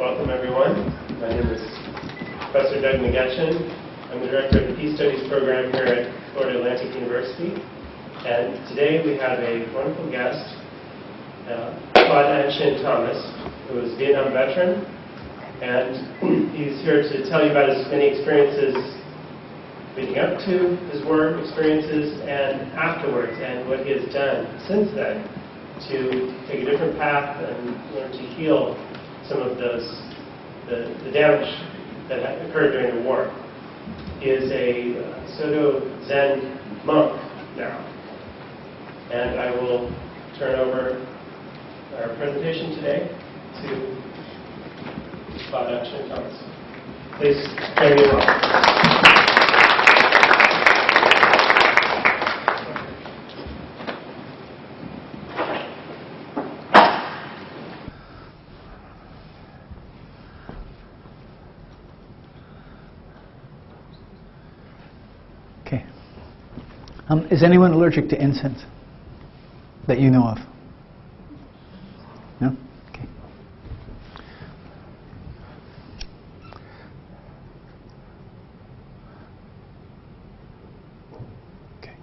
Welcome, everyone. My name is Professor Doug McGetchen. I'm the director of the Peace Studies program here at Florida Atlantic University. And today we have a wonderful guest, Claude AnShin Thomas, who is a Vietnam veteran. And he's here to tell you about his many experiences leading up to his work, experiences, and afterwards, and what he has done since then to take a different path and learn to heal some of the damage that had occurred during the war. He is a pseudo-Zen monk now. And I will turn over our presentation today to Claude AnShin Thomas. Please join me in welcome. Is anyone allergic to incense that you know of? No? Okay. Okay.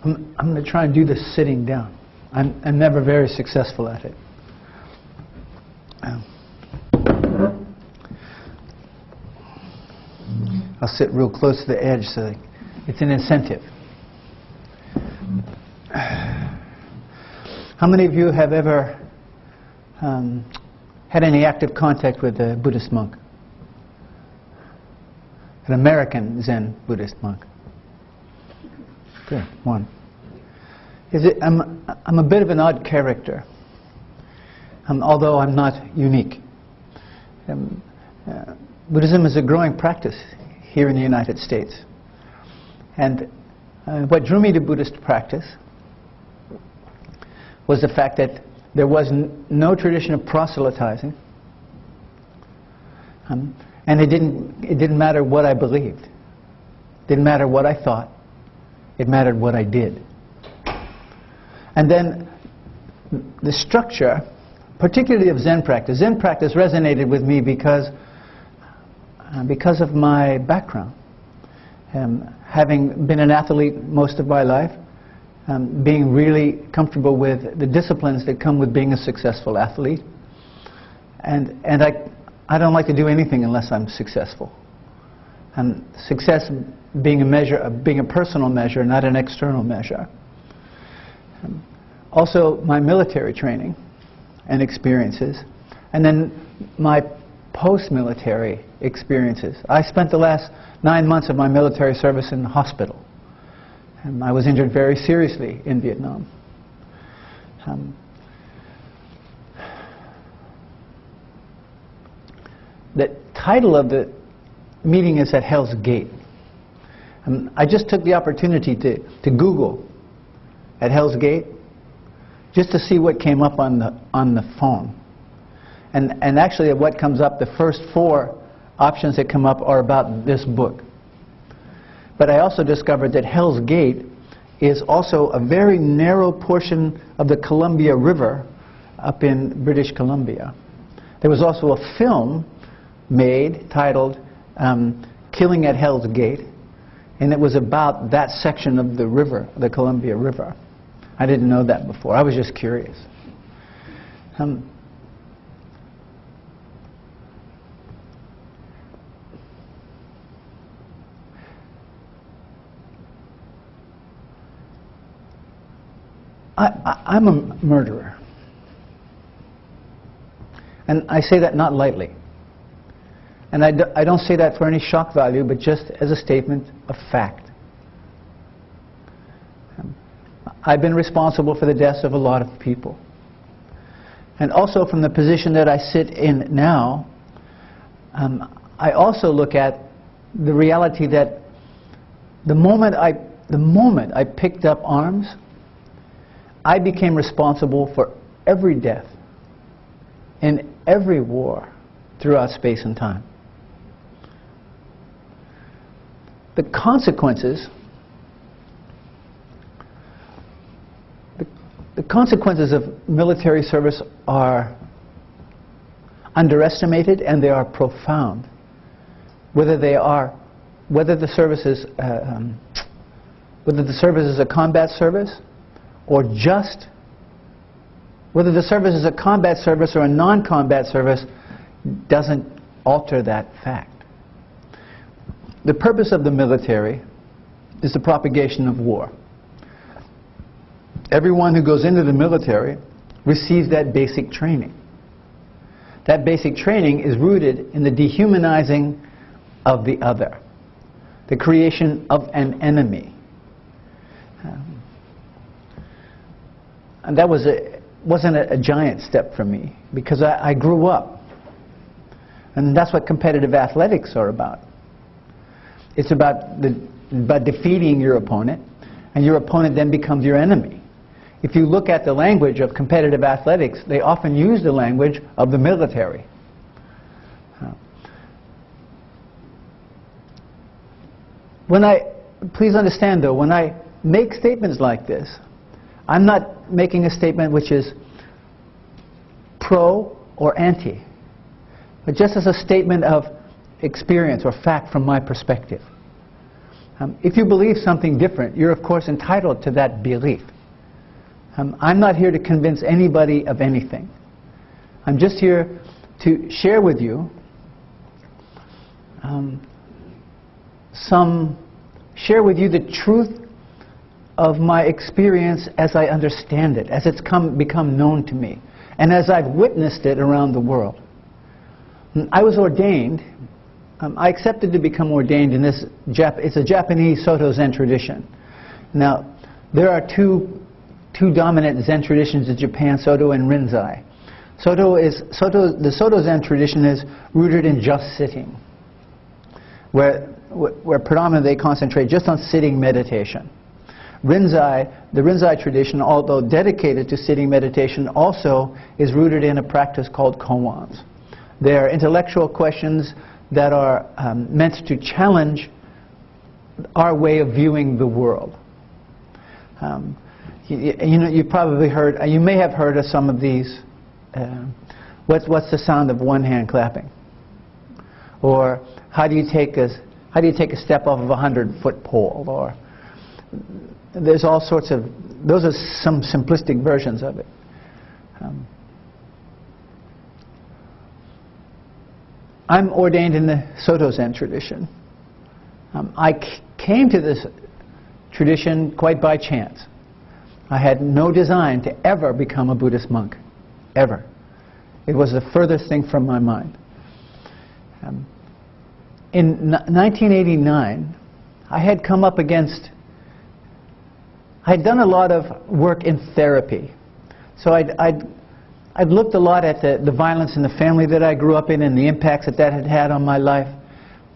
I'm going to try and do this sitting down. I'm never very successful at it. I'll sit real close to the edge so that it's an incentive. How many of you have ever had any active contact with a Buddhist monk? An American Zen Buddhist monk? Good, one. I'm a bit of an odd character, although I'm not unique. Buddhism is a growing practice here in the United States. And what drew me to Buddhist practice was the fact that there was no tradition of proselytizing, and it didn't matter what I believed. It didn't matter what I thought. It mattered what I did. And then the structure, particularly of Zen practice resonated with me because of my background. Having been an athlete most of my life, being really comfortable with the disciplines that come with being a successful athlete. And I don't like to do anything unless I'm successful. And success being a personal measure, not an external measure. Also, my military training and experiences, and then my post-military experiences. I spent the last 9 months of my military service in the hospital. And I was injured very seriously in Vietnam. The title of the meeting is At Hell's Gate. I just took the opportunity to Google At Hell's Gate just to see what came up on the phone. And actually what comes up, the first 4 options that come up are about this book. But I also discovered that Hell's Gate is also a very narrow portion of the Columbia River up in British Columbia. There was also a film made titled Killing at Hell's Gate, and it was about that section of the river, the Columbia River. I didn't know that before. I was just curious. I'm a murderer. And I say that not lightly. And I don't say that for any shock value, but just as a statement of fact. I've been responsible for the deaths of a lot of people. And also from the position that I sit in now, I also look at the reality that the moment I picked up arms, I became responsible for every death in every war throughout space and time. The consequences of military service are underestimated, and they are profound. Whether the service is a combat service, or just whether the service is a combat service or a non-combat service, doesn't alter that fact. The purpose of the military is the propagation of war. Everyone who goes into the military receives that basic training. That basic training is rooted in the dehumanizing of the other, the creation of an enemy. And that wasn't a giant step for me, because I grew up. And that's what competitive athletics are about. It's about defeating your opponent, and your opponent then becomes your enemy. If you look at the language of competitive athletics, they often use the language of the military. Please understand though, when I make statements like this, I'm not making a statement which is pro or anti, but just as a statement of experience or fact from my perspective. If you believe something different, you're of course entitled to that belief. I'm not here to convince anybody of anything. I'm just here to share with you the truth of my experience as I understand it, as it's become known to me, and as I've witnessed it around the world. I was ordained. I accepted to become ordained in this. It's a Japanese Soto Zen tradition. Now, there are two dominant Zen traditions in Japan: Soto and Rinzai. The Soto Zen tradition is rooted in just sitting, where predominantly they concentrate just on sitting meditation. The Rinzai tradition, although dedicated to sitting meditation, also is rooted in a practice called koans. They are intellectual questions that are meant to challenge our way of viewing the world. You probably heard, you may have heard of some of these. What's the sound of one hand clapping? Or how do you take a step off of a 100-foot pole? Or there's all sorts of, those are some simplistic versions of it. I'm ordained in the Soto Zen tradition. I came to this tradition quite by chance. I had no design to ever become a Buddhist monk, ever. It was the furthest thing from my mind. In 1989, I had come up against, I had done a lot of work in therapy. So I'd looked a lot at the violence in the family that I grew up in and the impacts that had had on my life.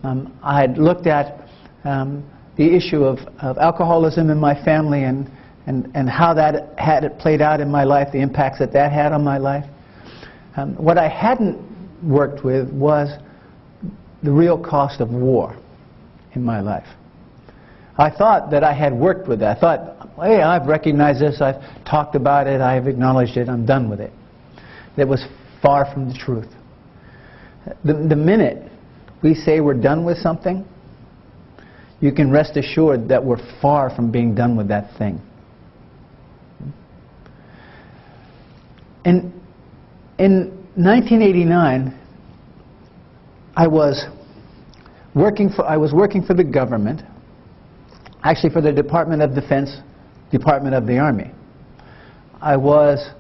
I had looked at the issue of alcoholism in my family and how that had played out in my life, the impacts that had on my life. What I hadn't worked with was the real cost of war in my life. I thought that I had worked with that. I thought, hey, I've recognized this, I've talked about it, I've acknowledged it, I'm done with it. That was far from the truth. The minute we say we're done with something, you can rest assured that we're far from being done with that thing. In 1989, I was working for the government, actually for the Department of Defense, Department of the Army. I was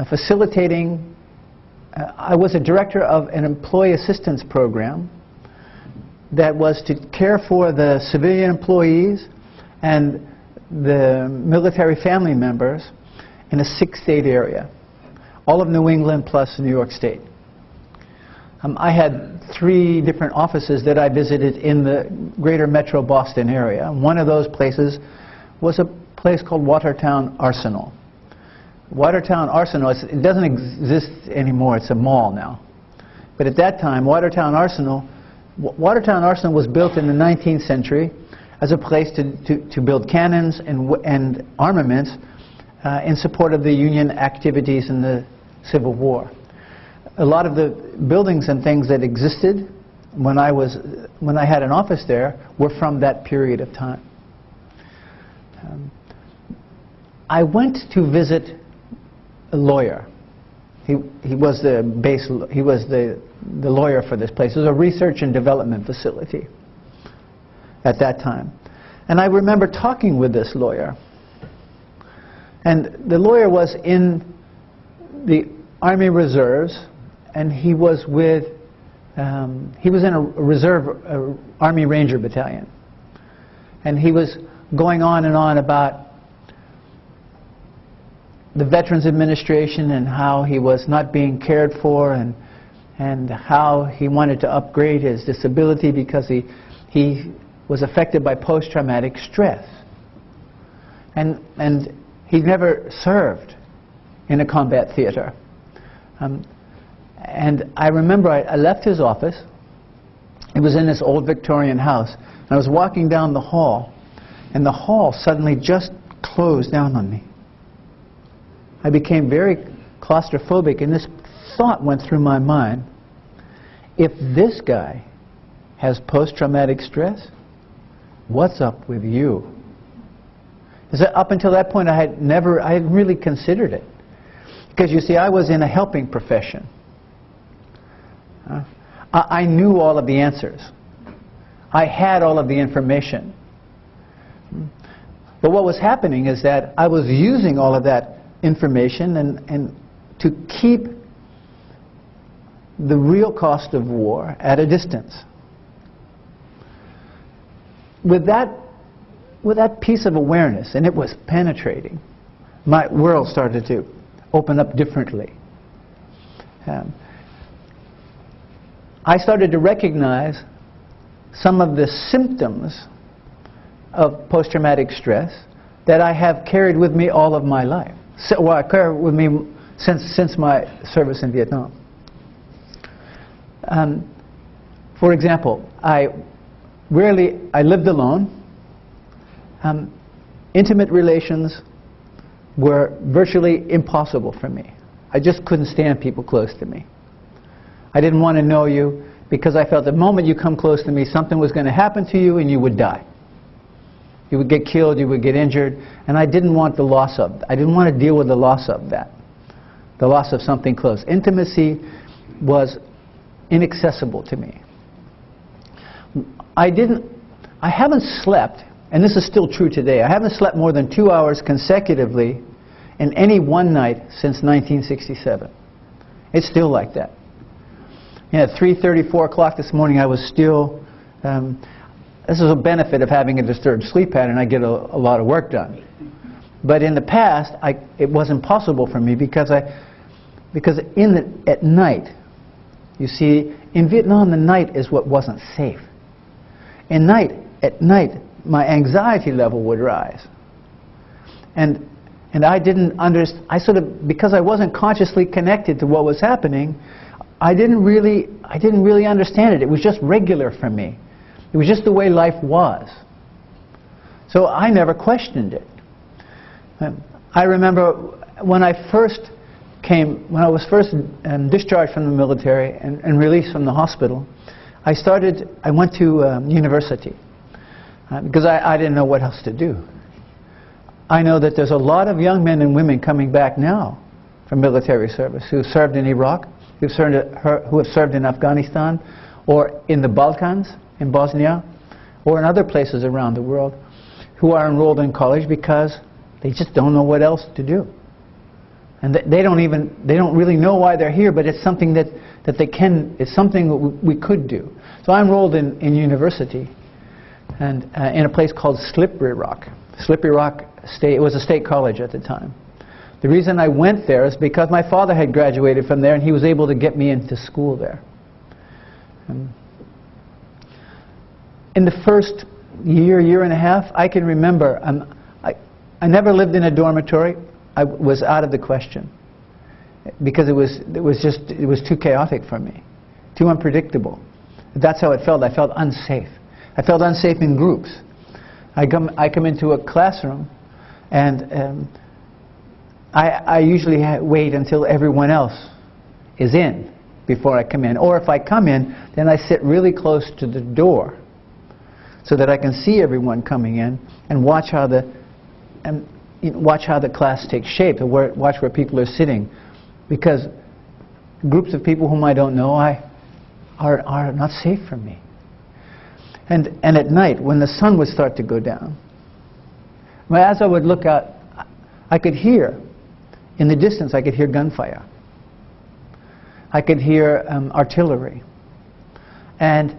facilitating, I was a director of an employee assistance program that was to care for the civilian employees and the military family members in a 6-state area. All of New England plus New York State. I had 3 different offices that I visited in the greater metro Boston area. One of those places was a place called Watertown Arsenal. Watertown Arsenal, it doesn't exist anymore, it's a mall now. But at that time, Watertown Arsenal was built in the 19th century as a place to build cannons and armaments in support of the Union activities in the Civil War. A lot of the buildings and things that existed when I had an office there were from that period of time. I went to visit a lawyer. He was the lawyer for this place. It was a research and development facility at that time. And I remember talking with this lawyer. And the lawyer was in the Army Reserves, and he was in a reserve Army Ranger Battalion. And he was going on and on about the Veterans Administration and how he was not being cared for, and how he wanted to upgrade his disability because he was affected by post-traumatic stress. And he'd never served in a combat theater. And I remember I left his office. It was in this old Victorian house. And I was walking down the hall, and the hall suddenly just closed down on me. I became very claustrophobic, and this thought went through my mind: if this guy has post-traumatic stress, what's up with you? Up until that point, I hadn't really considered it. Because you see, I was in a helping profession. I knew all of the answers. I had all of the information. But what was happening is that I was using all of that information and to keep the real cost of war at a distance. With that piece of awareness, and it was penetrating, my world started to open up differently. I started to recognize some of the symptoms of post-traumatic stress that I have carried with me all of my life. I carried with me since my service in Vietnam. For example, I lived alone. Intimate relations were virtually impossible for me. I just couldn't stand people close to me. I didn't want to know you because I felt the moment you come close to me, something was going to happen to you and you would die. You would get killed, you would get injured, and I didn't want the loss of that. I didn't want to deal with the loss of that, the loss of something close. Intimacy was inaccessible to me. I haven't slept, and this is still true today, I haven't slept more than 2 hours consecutively in any one night since 1967. It's still like that. At 3:30, 4 o'clock this morning, I was still, this is a benefit of having a disturbed sleep pattern, I get a lot of work done. But in the past, it wasn't possible for me because at night, you see, in Vietnam, the night is what wasn't safe. At night, my anxiety level would rise. And I didn't understand, because I wasn't consciously connected to what was happening, I didn't really understand it. It was just regular for me. It was just the way life was. So I never questioned it. I remember when I first when I was first discharged from the military and released from the hospital, I went to university because I didn't know what else to do. I know that there's a lot of young men and women coming back now from military service who served in Iraq, who have served in Afghanistan, or in the Balkans, in Bosnia, or in other places around the world, who are enrolled in college because they just don't know what else to do. And they don't really know why they're here, but it's something it's something that we could do. So I enrolled in university, and in a place called Slippery Rock. Slippery Rock State, it was a state college at the time. The reason I went there is because my father had graduated from there, and he was able to get me into school there. In the first year and a half, I can remember, I never lived in a dormitory. I was out of the question because it was too chaotic for me, too unpredictable. That's how it felt. I felt unsafe. I felt unsafe in groups. I come into a classroom, and I usually wait until everyone else is in before I come in. Or if I come in, then I sit really close to the door so that I can see everyone coming in and watch how the class takes shape, and watch where people are sitting. Because groups of people whom I don't know are not safe for me. And at night, when the sun would start to go down, as I would look out, I could hear, in the distance, I could hear gunfire. I could hear artillery. And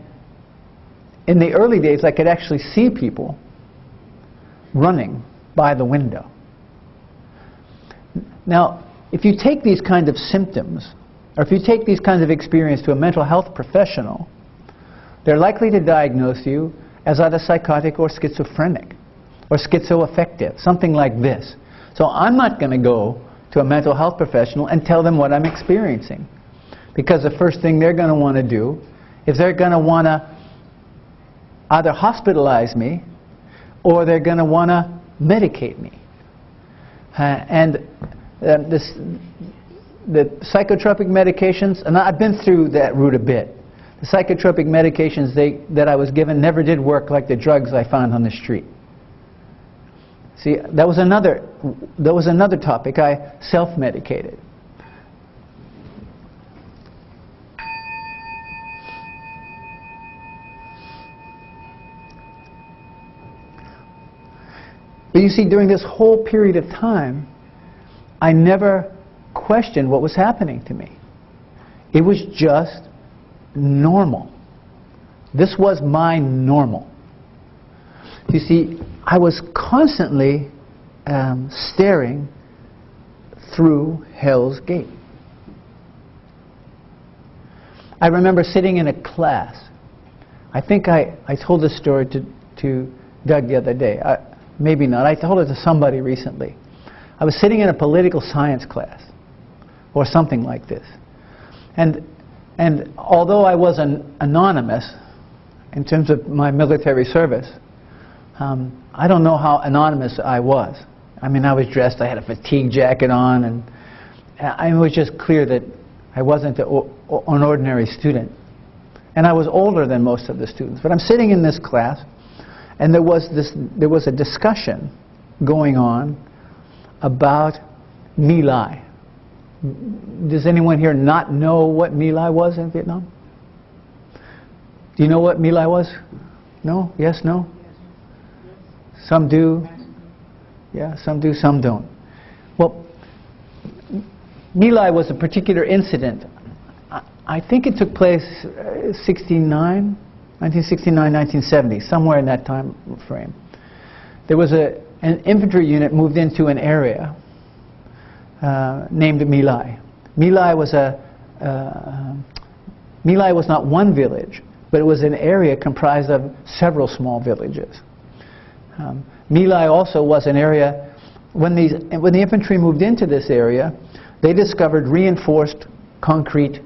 in the early days, I could actually see people running by the window. Now, if you take these kind of symptoms, or if you take these kinds of experience to a mental health professional, they're likely to diagnose you as either psychotic or schizophrenic, or schizoaffective, something like this. So I'm not going to go to a mental health professional and tell them what I'm experiencing, because the first thing they're going to want to do is they're going to want to either hospitalize me, or they're going to want to medicate me. The psychotropic medications, and I've been through that route a bit. The psychotropic medications that I was given never did work like the drugs I found on the street. See, that was another topic. I self-medicated. But you see, during this whole period of time, I never questioned what was happening to me. It was just normal. This was my normal. You see, I was constantly staring through Hell's Gate. I remember sitting in a class. I think I told this story to Doug the other day. Maybe not. I told it to somebody recently. I was sitting in a political science class, or something like this. And although I was anonymous in terms of my military service, I don't know how anonymous I was. I mean, I was dressed, I had a fatigue jacket on, and it was just clear that I wasn't an ordinary student. And I was older than most of the students. But I'm sitting in this class, and there was a discussion going on about My Lai. Does anyone here not know what My Lai was in Vietnam? Do you know what My Lai was? No? Yes? No? Some do. Yeah, some do, some don't. Well, My Lai was a particular incident. I think it took place 1969, 1970, somewhere in that time frame. There was an infantry unit moved into an area named My Lai. My Lai was not one village, but it was an area comprised of several small villages. My Lai also was an area, when the infantry moved into this area, they discovered reinforced concrete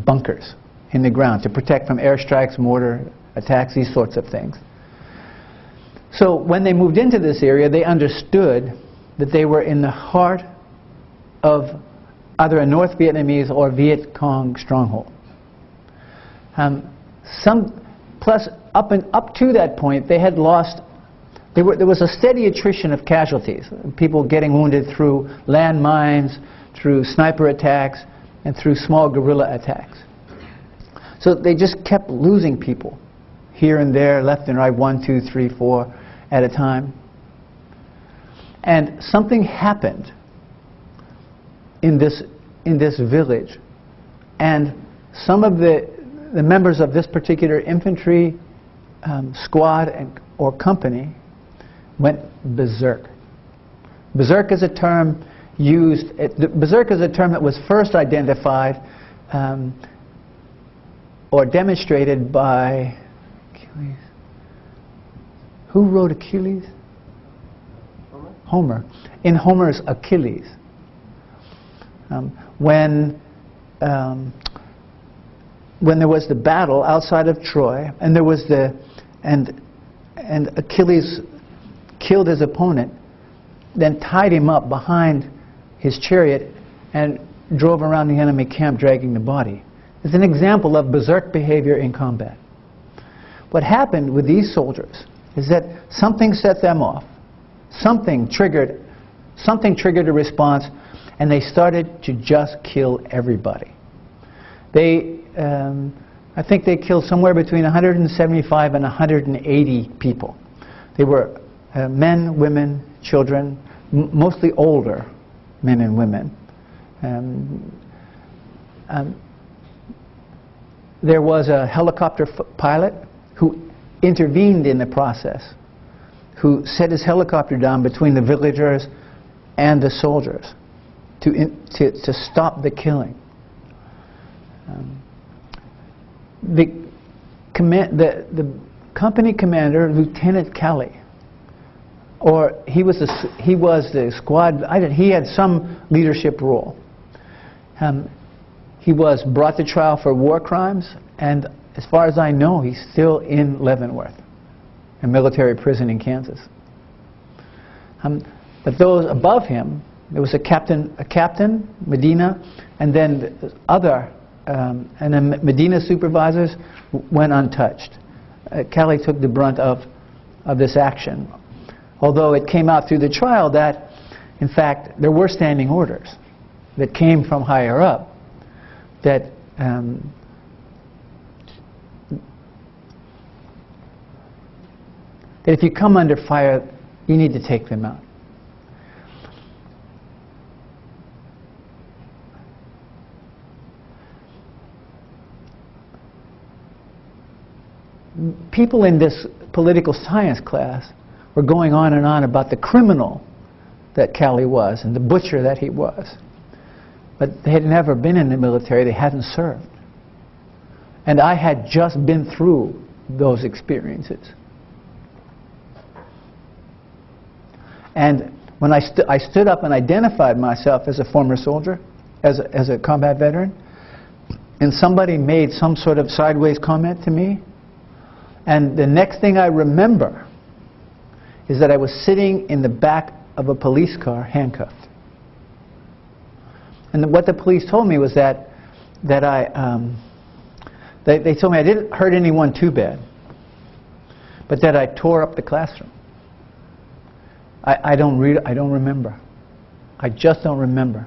bunkers in the ground to protect from airstrikes, mortar attacks, these sorts of things. So when they moved into this area, they understood that they were in the heart of either a North Vietnamese or Viet Cong stronghold. Plus, up to that point, they had lost. There was a steady attrition of casualties, people getting wounded through landmines, through sniper attacks, and through small guerrilla attacks. So they just kept losing people here and there, left and right, 1, 2, 3, 4 at a time. And something happened in this village, and some of the members of this particular infantry squad or company went berserk. Berserk is a term used. Berserk is a term that was first identified or demonstrated by Achilles. Who wrote Achilles? Homer. In Homer's Achilles, when there was the battle outside of Troy, and there was and Achilles killed his opponent, then tied him up behind his chariot and drove around the enemy camp dragging the body. It's an example of berserk behavior in combat. What happened with these soldiers is that something set them off. Something triggered a response, and they started to just kill everybody. I think they killed somewhere between 175 and 180 people. They were men, women, children, mostly older men and women. There was a helicopter pilot who intervened in the process, who set his helicopter down between the villagers and the soldiers to stop the killing. The company commander, Lieutenant Kelly, or he was the squad. He had some leadership role. He was brought to trial for war crimes, and as far as I know, he's still in Leavenworth, a military prison in Kansas. But those above him, there was a captain, Medina, and then other, and then Medina supervisors went untouched. Kelly took the brunt of this action, although it came out through the trial that, in fact, there were standing orders that came from higher up that that if you come under fire, you need to take them out. People in this political science class were going on and on about the criminal that Kelly was and the butcher that he was. But they had never been in the military, they hadn't served. And I had just been through those experiences. And when I stood up and identified myself as a former soldier, as a combat veteran, and somebody made some sort of sideways comment to me, and the next thing I remember is that I was sitting in the back of a police car, handcuffed. And what the police told me was that they told me I didn't hurt anyone too bad, but that I tore up the classroom. I don't remember. I just don't remember.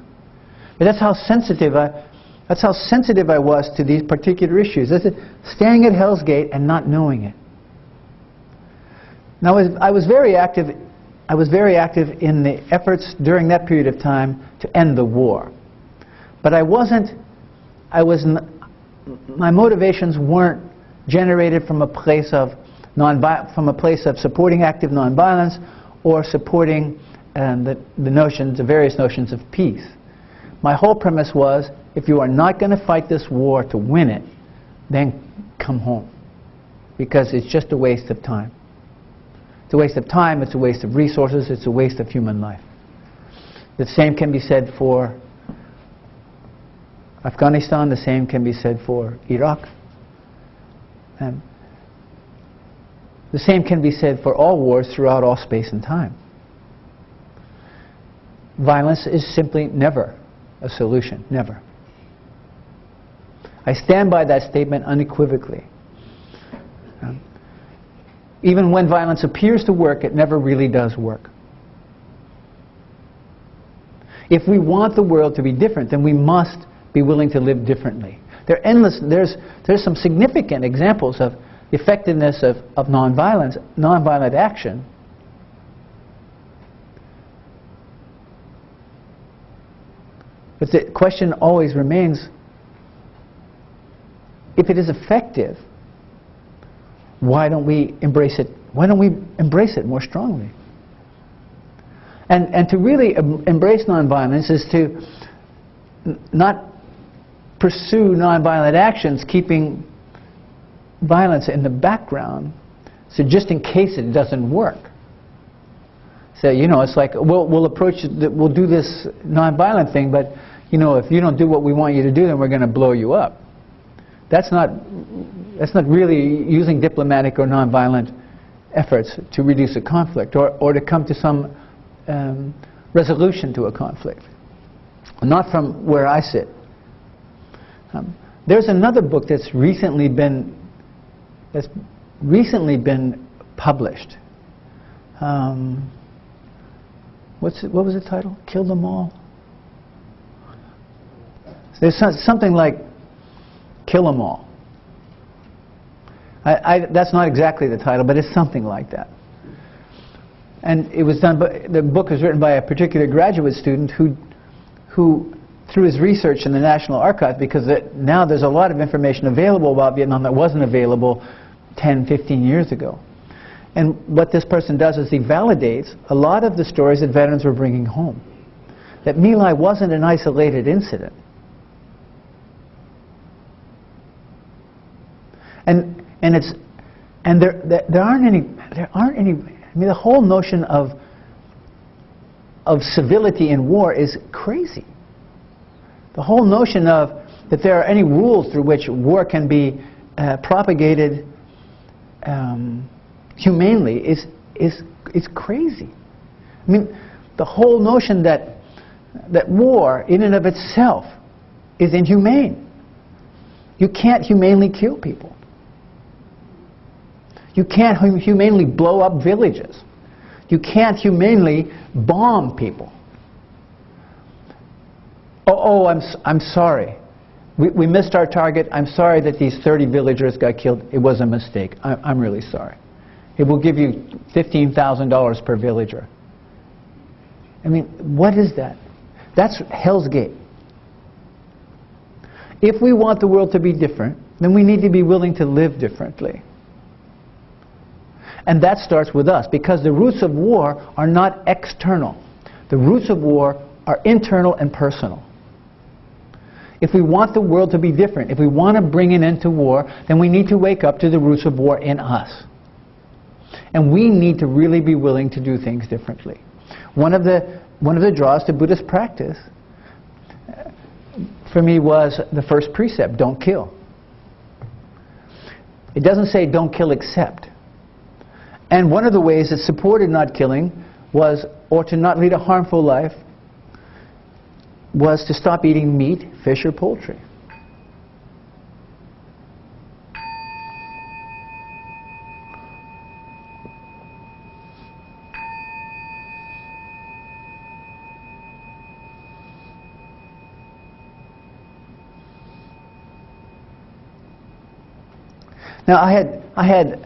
But that's how sensitive I was to these particular issues. That's it, staying at Hell's Gate and not knowing it. Now, I was very active in the efforts during that period of time to end the war. But my motivations weren't generated from a place of supporting active nonviolence or supporting the various notions of peace. My whole premise was, if you are not going to fight this war to win it, then come home, because it's just a waste of time. It's a waste of time, it's a waste of resources, it's a waste of human life. The same can be said for Afghanistan, the same can be said for Iraq. And the same can be said for all wars throughout all space and time. Violence is simply never a solution. Never. I stand by that statement unequivocally. Even when violence appears to work, it never really does work. If we want the world to be different, then we must be willing to live differently. There are endless. There's some significant examples of the effectiveness of nonviolent action. But the question always remains, if it is effective, why don't we embrace it? Why don't we embrace it more strongly? And to really embrace nonviolence is to not pursue nonviolent actions, keeping violence in the background, so just in case it doesn't work. So, it's like, we'll approach it, we'll do this nonviolent thing, but, if you don't do what we want you to do, then we're going to blow you up. That's not really using diplomatic or nonviolent efforts to reduce a conflict or to come to some resolution to a conflict. Not from where I sit. There's another book that's recently been published. What was the title? Kill Them All? There's something like Kill Them All. That's not exactly the title, but it's something like that. And it was done. The book was written by a particular graduate student who, through his research in the National Archives, because now there's a lot of information available about Vietnam that wasn't available 10, 15 years ago. And what this person does is he validates a lot of the stories that veterans were bringing home. That My Lai wasn't an isolated incident. And there aren't any. I mean, the whole notion of civility in war is crazy. The whole notion of that there are any rules through which war can be propagated humanely is crazy. I mean, the whole notion that war in and of itself is inhumane. You can't humanely kill people. You can't humanely blow up villages. You can't humanely bomb people. Oh, I'm sorry. We missed our target. I'm sorry that these 30 villagers got killed. It was a mistake. I'm really sorry. It will give you $15,000 per villager. I mean, what is that? That's Hell's Gate. If we want the world to be different, then we need to be willing to live differently. And that starts with us, because the roots of war are not external. The roots of war are internal and personal. If we want the world to be different, if we want to bring an end to war, then we need to wake up to the roots of war in us. And we need to really be willing to do things differently. One of the draws to Buddhist practice, for me, was the first precept, don't kill. It doesn't say don't kill except. And one of the ways that supported not killing was, or to not lead a harmful life, was to stop eating meat, fish, or poultry. Now, I had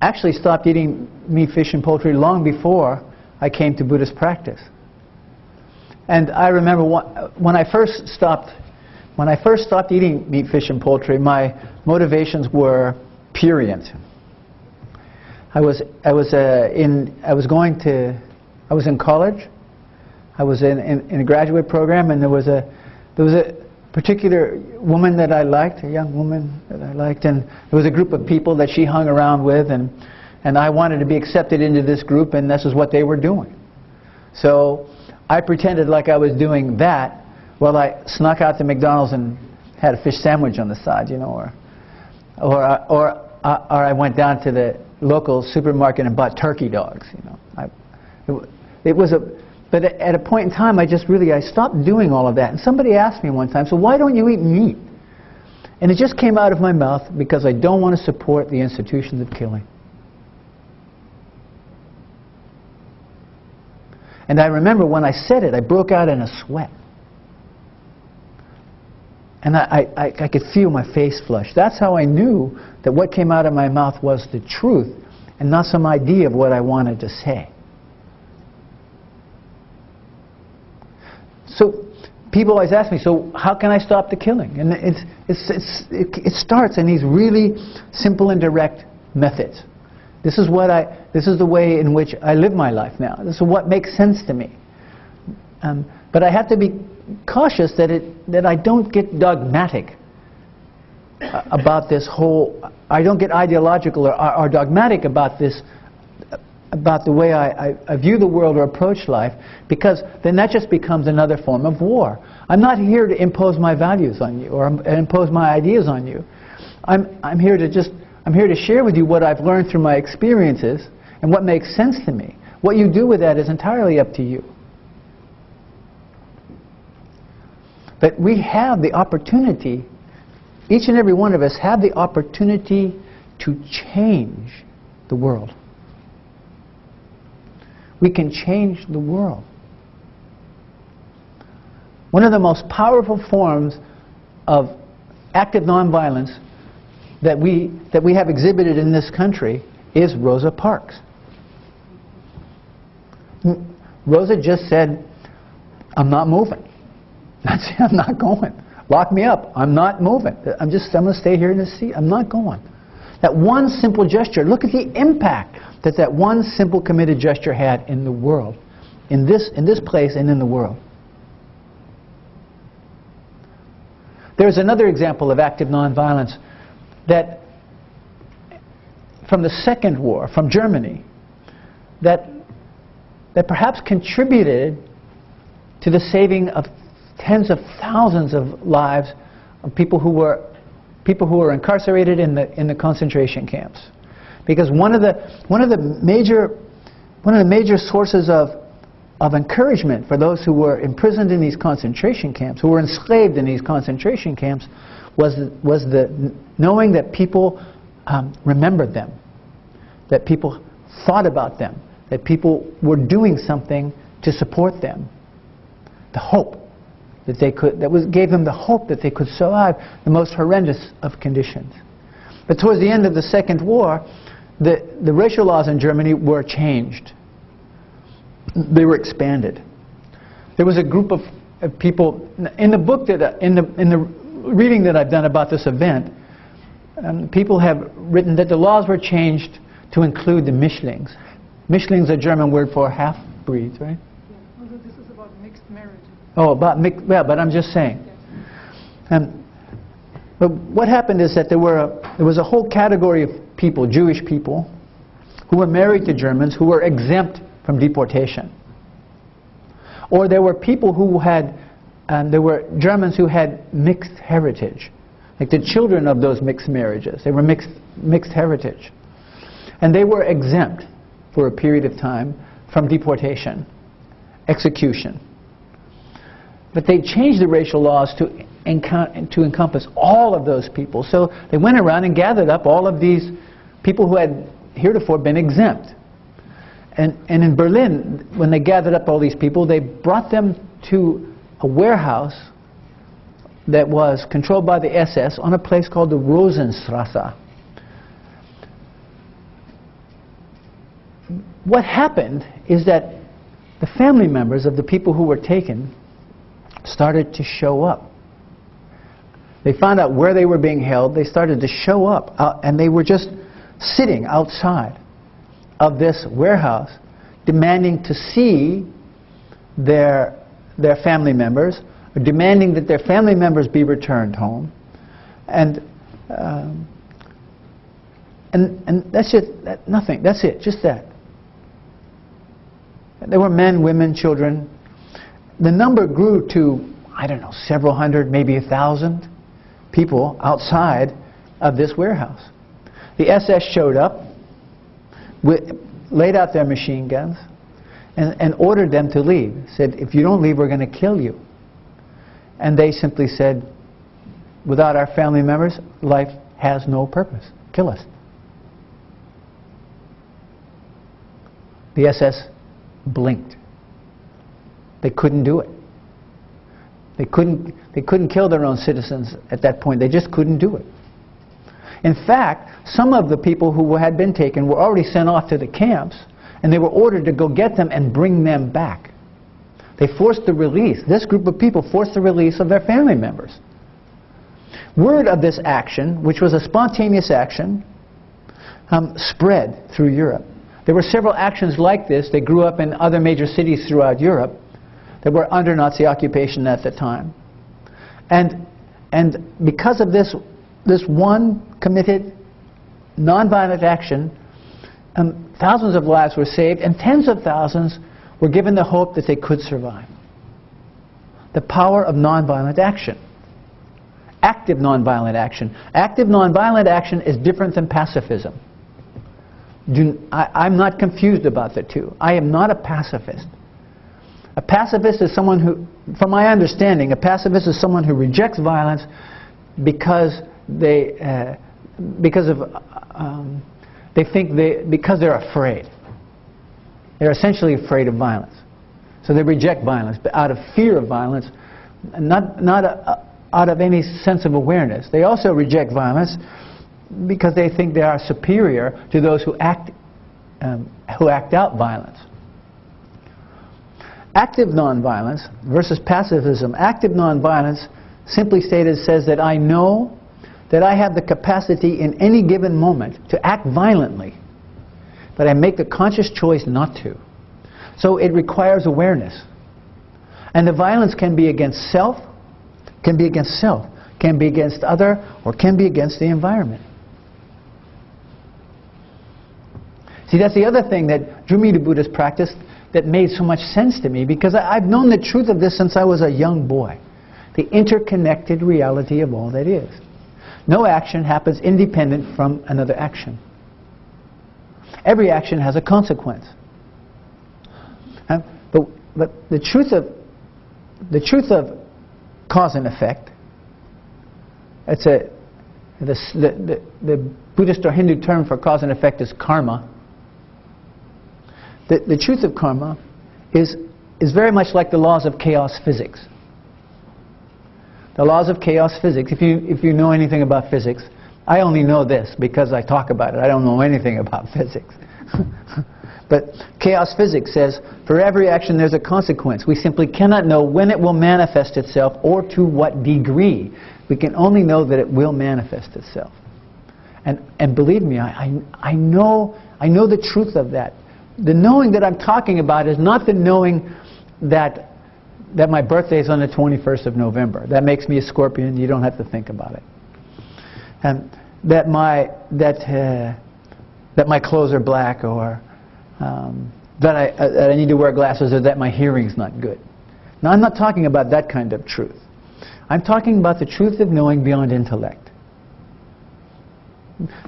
actually stopped eating meat, fish, and poultry long before I came to Buddhist practice. And I remember when I first stopped eating meat, fish, and poultry, my motivations were prurient. I was in college. I was in a graduate program, and there was a particular woman that I liked, a young woman that I liked, and there was a group of people that she hung around with, and I wanted to be accepted into this group, and this is what they were doing. So I pretended like I was doing that while I snuck out to McDonald's and had a fish sandwich on the side, you know, or I went down to the local supermarket and bought turkey dogs, you know. But at a point in time, I stopped doing all of that. And somebody asked me one time, so why don't you eat meat? And it just came out of my mouth because I don't want to support the institutions of killing. And I remember when I said it, I broke out in a sweat. And I could feel my face flush. That's how I knew that what came out of my mouth was the truth and not some idea of what I wanted to say. So people always ask me, so how can I stop the killing? And it starts in these really simple and direct methods. This is the way in which I live my life now. This is what makes sense to me. But I have to be cautious that I don't get dogmatic about this whole. I don't get ideological or dogmatic about this, about the way I view the world or approach life, because then that just becomes another form of war. I'm not here to impose my values on you or impose my ideas on you. I'm here to share with you what I've learned through my experiences and what makes sense to me. What you do with that is entirely up to you. But we have the opportunity, each and every one of us have the opportunity to change the world. We can change the world. One of the most powerful forms of active nonviolence that we have exhibited in this country is Rosa Parks. Rosa just said, I'm not moving. That's it, I'm not going. Lock me up. I'm not moving. I'm going to stay here in this seat. I'm not going. That one simple gesture, look at the impact that one simple committed gesture had in the world, in this place and in the world. There's another example of active nonviolence that from the Second War, from Germany, that perhaps contributed to the saving of tens of thousands of lives of people who were incarcerated in the concentration camps. Because one of the major sources of encouragement for those who were imprisoned in these concentration camps, who were enslaved in these concentration camps, was the knowing that people remembered them, that people thought about them, that people were doing something to support them. The hope that they could, gave them the hope that they could survive the most horrendous of conditions. But towards the end of the Second War, the racial laws in Germany were changed. They were expanded. There was a group of people in the book in the reading that I've done about this event. People have written that the laws were changed to include the Mischlings. Mischlings is a German word for half-breeds, right? Yeah. Although this is about mixed marriage. Oh, about mixed, yeah, but I'm just saying. But what happened is that there was a whole category of people, Jewish people, who were married to Germans who were exempt from deportation. Or there were people who had, there were Germans who had mixed heritage, like the children of those mixed marriages. They were mixed heritage. And they were exempt for a period of time from deportation, execution. But they changed the racial laws to encompass all of those people. So they went around and gathered up all of these people who had heretofore been exempt. And in Berlin, when they gathered up all these people, they brought them to a warehouse that was controlled by the SS on a place called the Rosenstrasse. What happened is that the family members of the people who were taken started to show up. They found out where they were being held. They started to show up, and they were just sitting outside of this warehouse, demanding to see their family members, or demanding that their family members be returned home, and that's it. Nothing. That's it. Just that. There were men, women, children. The number grew to, I don't know, several hundred, maybe 1,000 people outside of this warehouse. The SS showed up, laid out their machine guns, and ordered them to leave. Said, if you don't leave, we're going to kill you. And they simply said, without our family members, life has no purpose. Kill us. The SS blinked. They couldn't do it. They couldn't kill their own citizens at that point. They just couldn't do it. In fact, some of the people who had been taken were already sent off to the camps, and they were ordered to go get them and bring them back. They forced the release. This group of people forced the release of their family members. Word of this action, which was a spontaneous action, spread through Europe. There were several actions like this. They grew up in other major cities throughout Europe that were under Nazi occupation at the time. And because of this one committed, nonviolent action, thousands of lives were saved, and tens of thousands were given the hope that they could survive. The power of nonviolent action. Active nonviolent action. Active nonviolent action is different than pacifism. I'm not confused about the two. I am not a pacifist. A pacifist is someone who, from my understanding, a pacifist is someone who rejects violence because they're afraid. They're essentially afraid of violence. So they reject violence out of fear of violence, not out of any sense of awareness. They also reject violence because they think they are superior to those who act out violence. Active nonviolence versus pacifism. Active nonviolence, simply stated, says that I know that I have the capacity in any given moment to act violently, but I make the conscious choice not to. So it requires awareness. And the violence can be against self, can be against other, or can be against the environment. See, that's the other thing that drew me to Buddhist practice that made so much sense to me, because I've known the truth of this since I was a young boy. The interconnected reality of all that is. No action happens independent from another action. Every action has a consequence. But the truth of cause and effect, the Buddhist or Hindu term for cause and effect is karma. The truth of karma is very much like the laws of chaos physics. The laws of chaos physics, if you know anything about physics, I only know this because I talk about it. I don't know anything about physics. But chaos physics says, for every action there's a consequence. We simply cannot know when it will manifest itself or to what degree. We can only know that it will manifest itself. And believe me, I know the truth of that. The knowing that I'm talking about is not the knowing that my birthday is on the 21st of November. That makes me a Scorpion. You don't have to think about it. And that my clothes are black, or that I need to wear glasses, or that my hearing's not good. Now, I'm not talking about that kind of truth. I'm talking about the truth of knowing beyond intellect.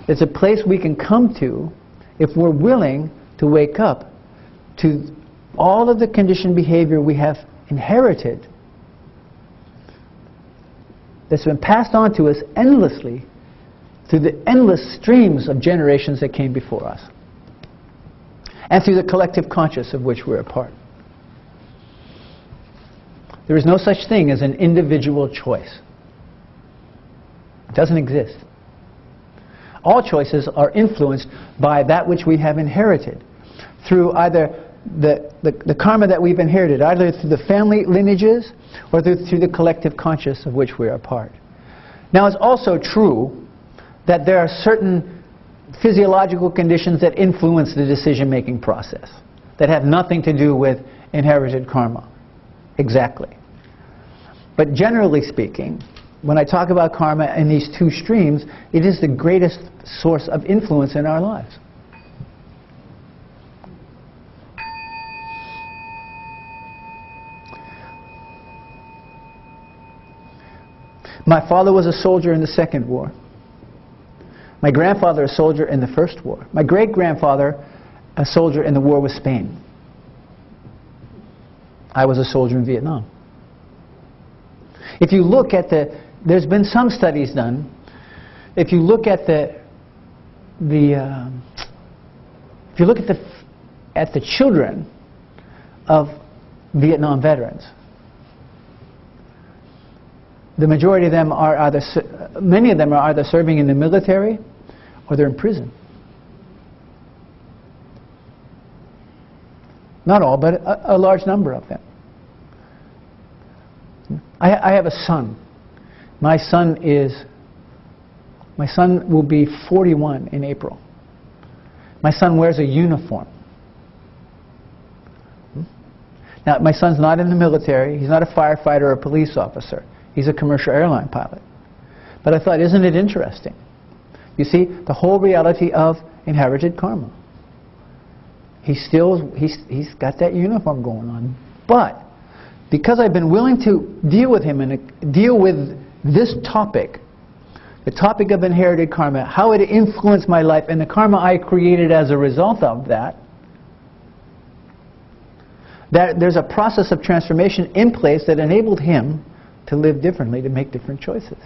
It's a place we can come to if we're willing to wake up to all of the conditioned behavior we have inherited that's been passed on to us endlessly through the endless streams of generations that came before us, and through the collective conscious of which we're a part. There is no such thing as an individual choice. It doesn't exist. All choices are influenced by that which we have inherited through either the karma that we've inherited, either through the family lineages or through the collective conscious of which we are a part. Now, it's also true that there are certain physiological conditions that influence the decision-making process that have nothing to do with inherited karma. Exactly. But generally speaking, when I talk about karma in these two streams, it is the greatest source of influence in our lives. My father was a soldier in the Second War. My grandfather, a soldier in the First War. My great-grandfather, a soldier in the war with Spain. I was a soldier in Vietnam. If you look at there's been some studies done. If you look at if you look at the children of Vietnam veterans, the majority of them are many of them are either serving in the military or they're in prison. Not all, but a large number of them. I have a son. My son will be 41 in April. My son wears a uniform. Now, my son's not in the military. He's not a firefighter or a police officer. He's a commercial airline pilot. But I thought, isn't it interesting? You see, the whole reality of inherited karma. He's got that uniform going on. But because I've been willing to deal with him and deal with this topic, the topic of inherited karma, how it influenced my life, and the karma I created as a result of that, there's a process of transformation in place that enabled him to live differently, to make different choices.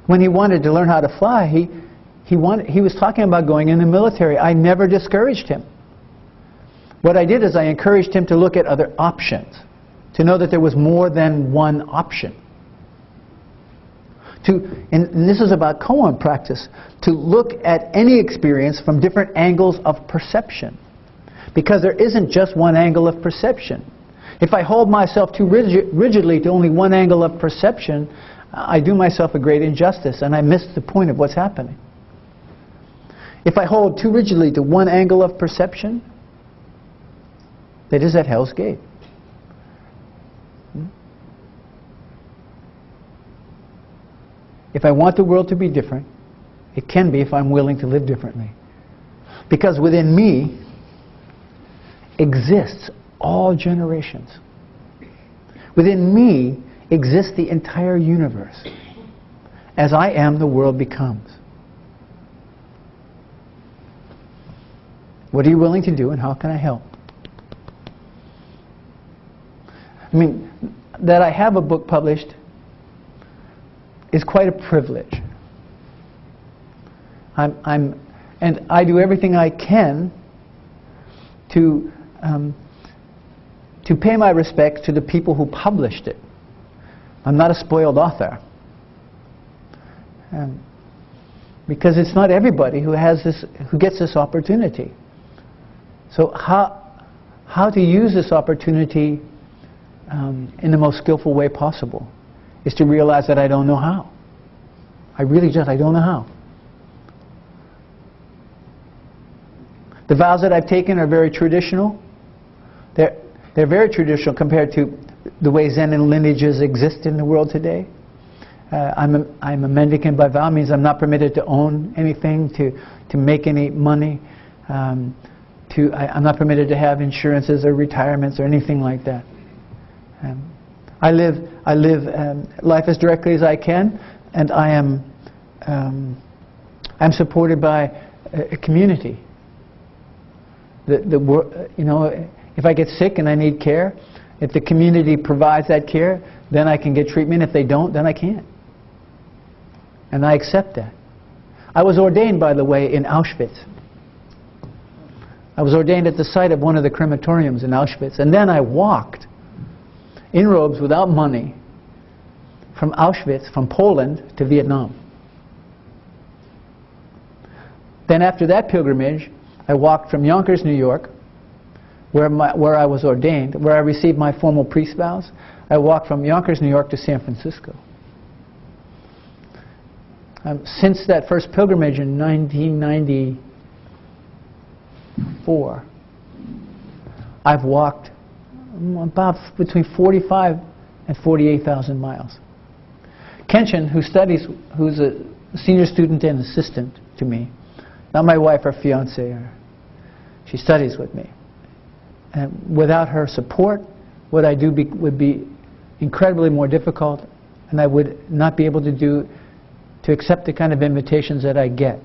When he wanted to learn how to fly, he was talking about going in the military. I never discouraged him. What I did is I encouraged him to look at other options, to know that there was more than one option. And this is about koan practice, to look at any experience from different angles of perception. Because there isn't just one angle of perception. If I hold myself too rigidly to only one angle of perception, I do myself a great injustice and I miss the point of what's happening. If I hold too rigidly to one angle of perception, that is at Hell's Gate. If I want the world to be different, it can be if I'm willing to live differently. Because within me exists all generations. Within me exists the entire universe. As I am, the world becomes. What are you willing to do and how can I help? I mean, that I have a book published is quite a privilege. And I do everything I can to pay my respect to the people who published it. I'm not a spoiled author. Because it's not everybody who gets this opportunity. So how to use this opportunity in the most skillful way possible is to realize that I don't know how. I don't know how. The vows that I've taken are very traditional. They're very traditional compared to the way Zen and lineages exist in the world today. I'm a mendicant by vow, means I'm not permitted to own anything, to make any money. I'm not permitted to have insurances or retirements or anything like that. I live life as directly as I can, and I'm supported by a community. You know, if I get sick and I need care, if the community provides that care, then I can get treatment. If they don't, then I can't. And I accept that. I was ordained, by the way, in Auschwitz. I was ordained at the site of one of the crematoriums in Auschwitz, and then I walked in robes without money from Auschwitz, from Poland to Vietnam. Then after that pilgrimage, I walked from Yonkers, New York, where I was ordained, where I received my formal priest vows. I walked from Yonkers, New York to San Francisco. Since that first pilgrimage in 1994, I've walked about between 45 and 48,000 miles. Kenshin, who's a senior student and assistant to me, not my wife or fiance, she studies with me. And without her support, what I do would be incredibly more difficult, and I would not be able to accept the kind of invitations that I get.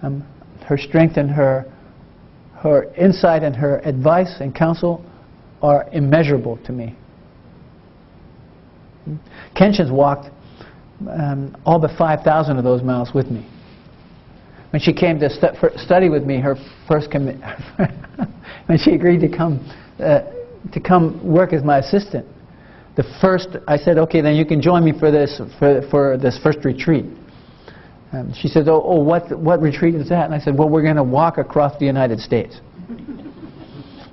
Her strength and her insight and her advice and counsel are immeasurable to me. Kenshin's walked all but 5,000 of those miles with me. When she came to study with me, her first when she agreed to come work as my assistant, I said, okay, then you can join me for this first retreat. She said, oh, what retreat is that? And I said, well, we're going to walk across the United States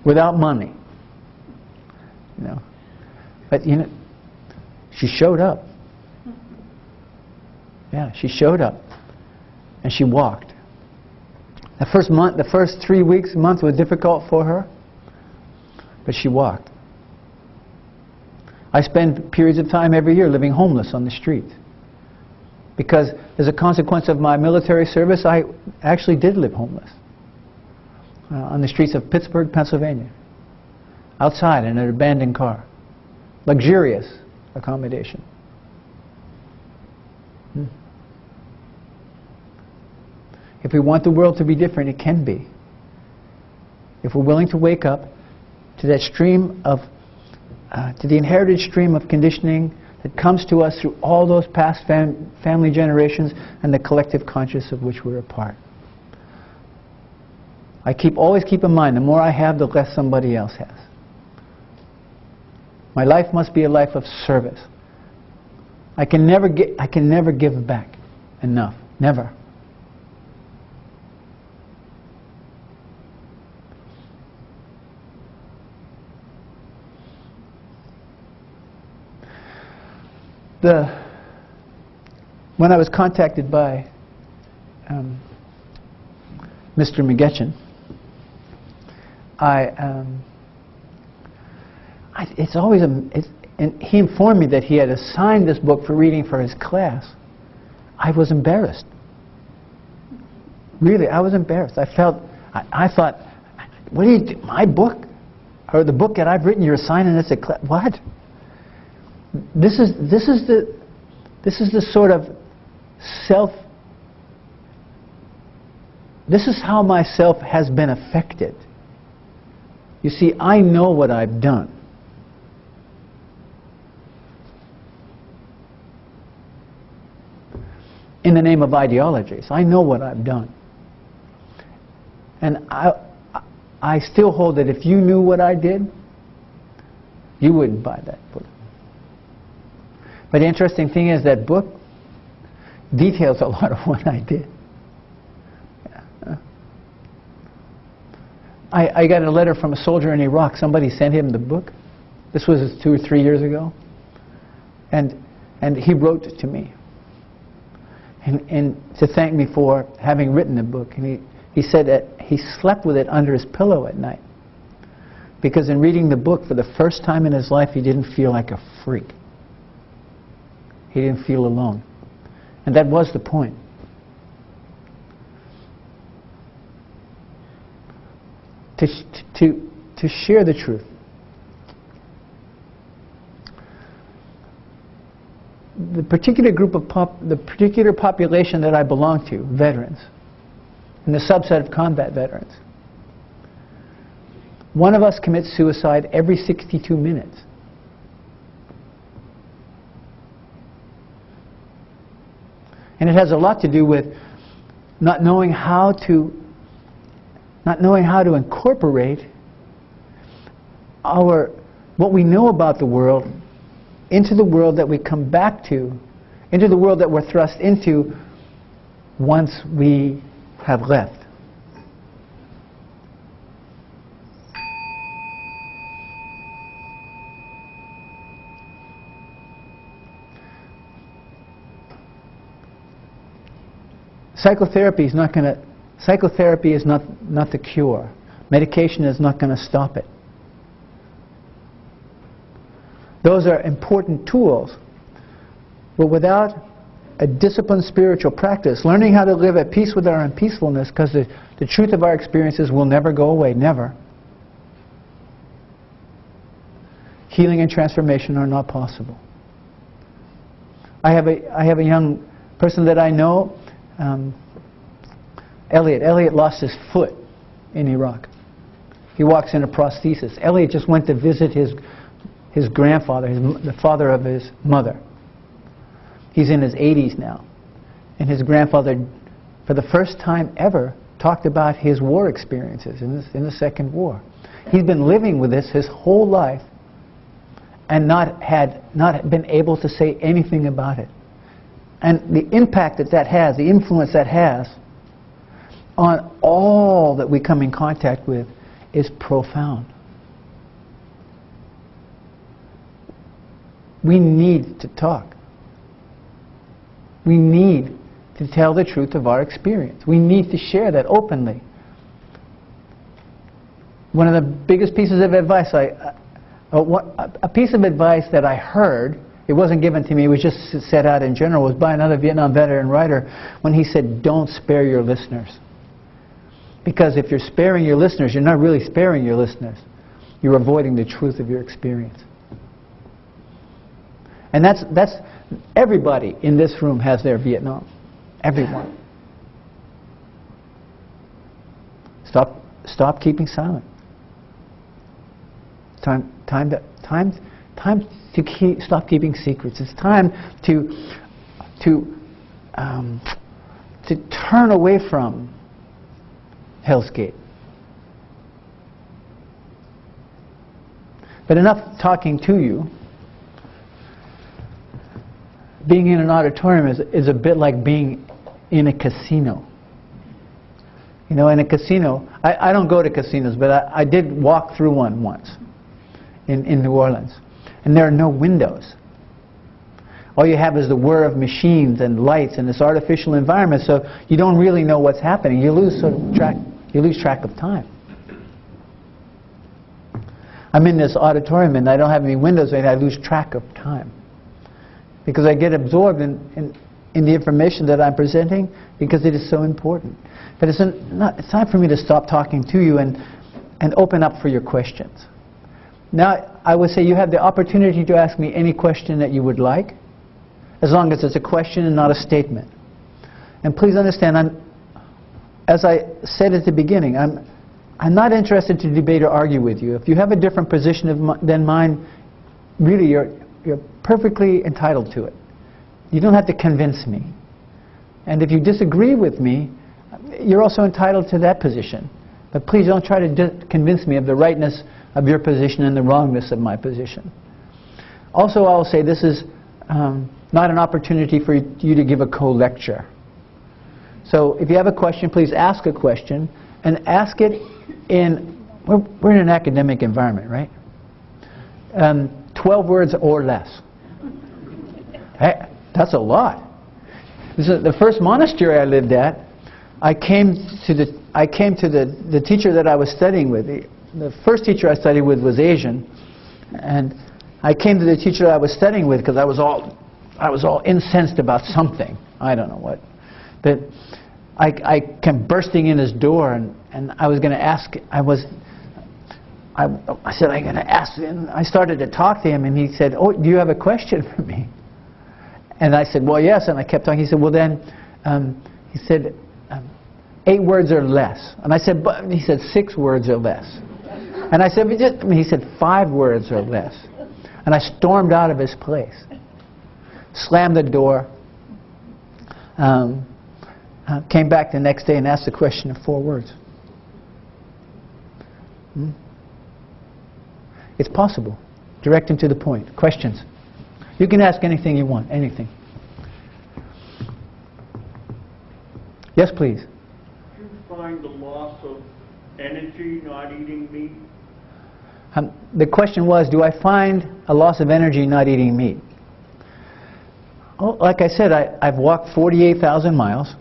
without money. You know, but you know, she showed up. Yeah, she showed up, and she walked. The first 3 weeks, month was difficult for her, but she walked. I spend periods of time every year living homeless on the street. Because as a consequence of my military service, I actually did live homeless on the streets of Pittsburgh, Pennsylvania, outside in an abandoned car. Luxurious accommodation. If we want the world to be different, it can be. If we're willing to wake up to that stream of, to the inherited stream of conditioning that comes to us through all those past family generations and the collective conscious of which we're a part. I always keep in mind, the more I have, the less somebody else has. My life must be a life of service. I can never give back enough. Never. When I was contacted by Mr. McGetchen, and he informed me that he had assigned this book for reading for his class. I was embarrassed. Really, I was embarrassed. I thought, what do you do? My book? Or the book that I've written, you're assigning this a class? What? This is the sort of this is how my self has been affected. You see, I know what I've done. In the name of ideologies, I know what I've done. And I still hold that if you knew what I did, you wouldn't buy that book. But the interesting thing is that book details a lot of what I did. Yeah. I got a letter from a soldier in Iraq. Somebody sent him the book. This was 2 or 3 years ago. And he wrote to me. And to thank me for having written the book. And he said that he slept with it under his pillow at night. Because in reading the book for the first time in his life, he didn't feel like a freak. He didn't feel alone. And that was the point. To share the truth. The particular the particular population that I belong to, veterans, and the subset of combat veterans, one of us commits suicide every 62 minutes. And it has a lot to do with not knowing how to incorporate what we know about the world into the world that we come back to, into the world that we're thrust into once we have left. Psychotherapy is not the cure. Medication is not going to stop it. Those are important tools, but without a disciplined spiritual practice, learning how to live at peace with our unpeacefulness, because the truth of our experiences will never go away, never. Healing and transformation are not possible. I have a young person that I know, Elliot. Elliot lost his foot in Iraq. He walks in a prosthesis. Elliot just went to visit his grandfather, the father of his mother. He's in his 80s now. And his grandfather, for the first time ever, talked about his war experiences in the Second War. He's been living with this his whole life and not been able to say anything about it. And the impact that has, the influence that has on all that we come in contact with is profound. We need to talk. We need to tell the truth of our experience. We need to share that openly. One of the biggest pieces of advice a piece of advice that I heard, it wasn't given to me, it was just set out in general, was by another Vietnam veteran writer when he said, don't spare your listeners. Because if you're sparing your listeners, you're not really sparing your listeners. You're avoiding the truth of your experience. And that's everybody in this room has their Vietnam. Everyone. Stop keeping silent. Time to stop keeping secrets. It's time to turn away from Hell's Gate. But enough talking to you. Being in an auditorium is a bit like being in a casino. You know, in a casino, I don't go to casinos, but I did walk through one once in New Orleans. And there are no windows. All you have is the whir of machines and lights and this artificial environment, so you don't really know what's happening. You lose track of time. I'm in this auditorium and I don't have any windows and I lose track of time. Because I get absorbed in the information that I'm presenting because it is so important. But it's time for me to stop talking to you and open up for your questions. Now, I would say you have the opportunity to ask me any question that you would like, as long as it's a question and not a statement. And please understand, as I said at the beginning, I'm not interested to debate or argue with you. If you have a different position than mine, really you're perfectly entitled to it. You don't have to convince me. And if you disagree with me, you're also entitled to that position. But please don't try to convince me of the rightness of your position and the wrongness of my position. Also, I'll say this is not an opportunity for you to give a co-lecture. So if you have a question, please ask a question, and ask it we're in an academic environment, right? 12 words or less. Hey, that's a lot. This is the first monastery I lived at. I came to the teacher that I was studying with. The first teacher I studied with was Asian, and I came to the teacher I was studying with because I was all incensed about something. I don't know what. But I came bursting in his door, and I was going to ask. I said, I'm going to ask him. I started to talk to him, and he said, oh, do you have a question for me? And I said, well, yes. And I kept talking. He said, well, then, he said, 8 words or less. And I said, but he said 6 words or less. And I said, he said 5 words or less. And I stormed out of his place, slammed the door, came back the next day and asked the question of 4 words. It's possible. Direct and to the point. Questions? You can ask anything you want. Anything. Yes, please. Do you find the loss of energy not eating meat? The question was, do I find a loss of energy not eating meat? Oh, like I said, I've walked 48,000 miles.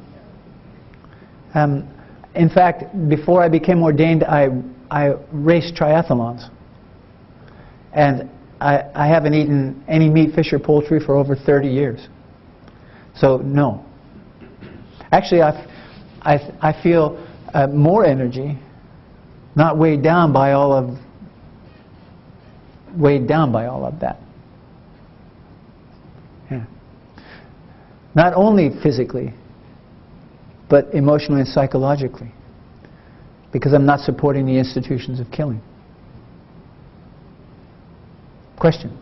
In fact, before I became ordained, I raced triathlons. And I haven't eaten any meat, fish, or poultry for over 30 years. So, no. Actually, I feel more energy, not weighed down by all of that. Yeah. Not only physically, but emotionally and psychologically. because I'm not supporting the institutions of killing. Question?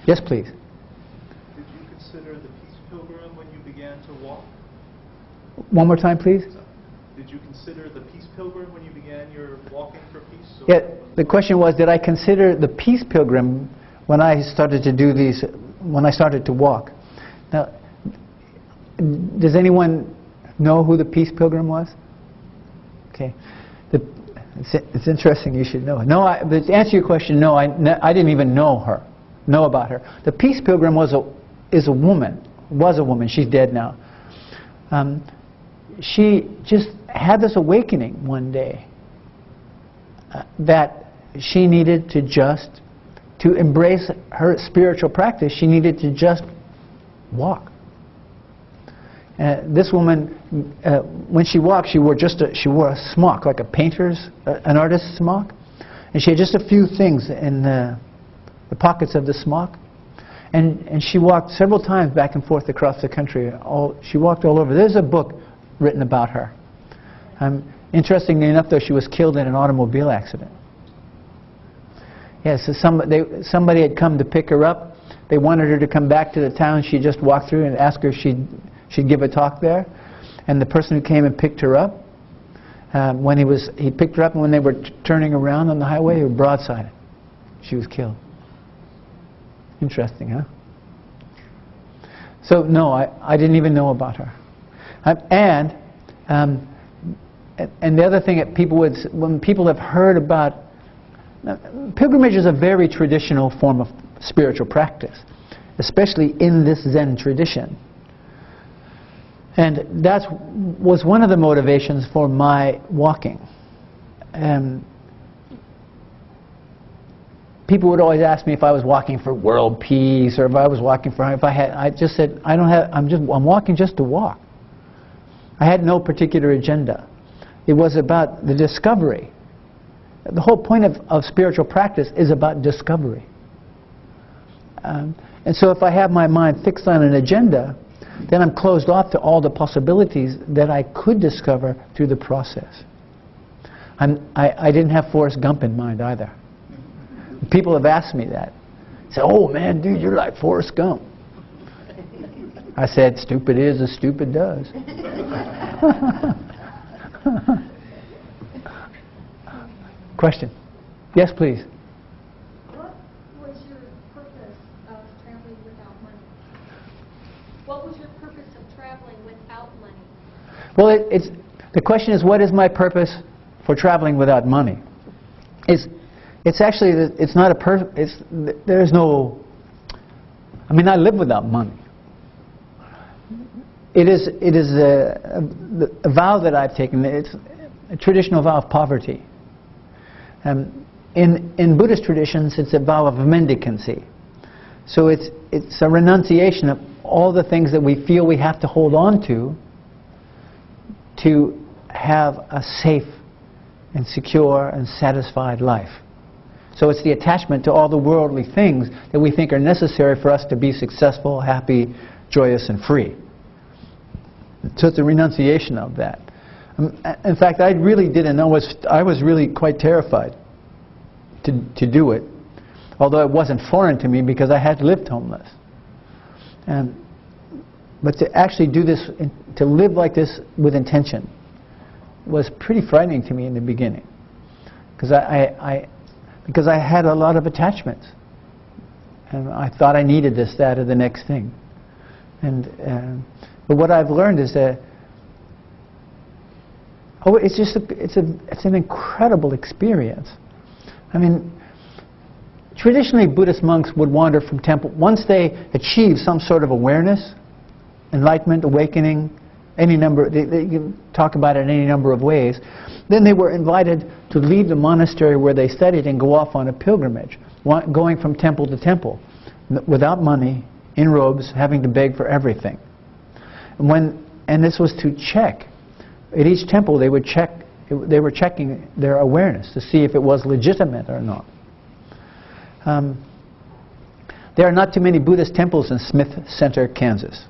Yes, please. Did you consider the peace pilgrim when you began to walk? One more time, please. Did you consider the peace pilgrim when you began your walking for peace? Yeah, the question was, did I consider the peace pilgrim when I started to do these, when I started to walk? Now, does anyone know who the peace pilgrim was? Okay. It's interesting you should know. No, but to answer your question, no, I didn't even know about her. The peace pilgrim was a woman. She's dead now. She just had this awakening one day that she needed to embrace her spiritual practice, she needed to just walk. This woman, when she walked, she wore a smock, like an artist's smock, and she had just a few things in the pockets of the smock, and she walked several times back and forth across the country. She walked all over. There's a book written about her. Interestingly enough, though, she was killed in an automobile accident. Yeah, so somebody had come to pick her up. They wanted her to come back to the town she just walked through and ask her if she'd give a talk there. And the person who came and picked her up, he picked her up, and when they were turning around on the highway, they were broadsided. She was killed. Interesting, huh? So no, I didn't even know about her. And the other thing that when people have heard about, pilgrimage is a very traditional form of spiritual practice, especially in this Zen tradition. And that was one of the motivations for my walking. People would always ask me if I was walking for world peace, or if I was walking for, I just said, I'm walking just to walk. I had no particular agenda. It was about the discovery. The whole point of spiritual practice is about discovery. And so if I have my mind fixed on an agenda, then I'm closed off to all the possibilities that I could discover through the process. I didn't have Forrest Gump in mind either. People have asked me that. Say, oh man, dude, you're like Forrest Gump. I said, stupid is as stupid does. Question? Yes, please. What was your purpose of traveling without money? What was your purpose of traveling without money? Well, the question is, what is my purpose for traveling without money? It's actually, it's not a there's no, I live without money. It is a vow that I've taken. It's a traditional vow of poverty. In Buddhist traditions, it's a vow of mendicancy. So it's a renunciation of all the things that we feel we have to hold on to have a safe and secure and satisfied life. So it's the attachment to all the worldly things that we think are necessary for us to be successful, happy, joyous, and free. So it's a renunciation of that. In fact, I really didn't know. I was really quite terrified to do it, although it wasn't foreign to me because I had lived homeless. But to actually do this, to live like this with intention, was pretty frightening to me in the beginning, because I had a lot of attachments, and I thought I needed this, that, or the next thing. But what I've learned is that it's an incredible experience. Traditionally Buddhist monks would wander from temple once they achieve some sort of awareness, enlightenment, awakening, any number. They can talk about it in any number of ways. Then they were invited to leave the monastery where they studied and go off on a pilgrimage, going from temple to temple, without money, in robes, having to beg for everything. And this was to check. At each temple they were checking their awareness to see if it was legitimate or not. There are not too many Buddhist temples in Smith Center, Kansas.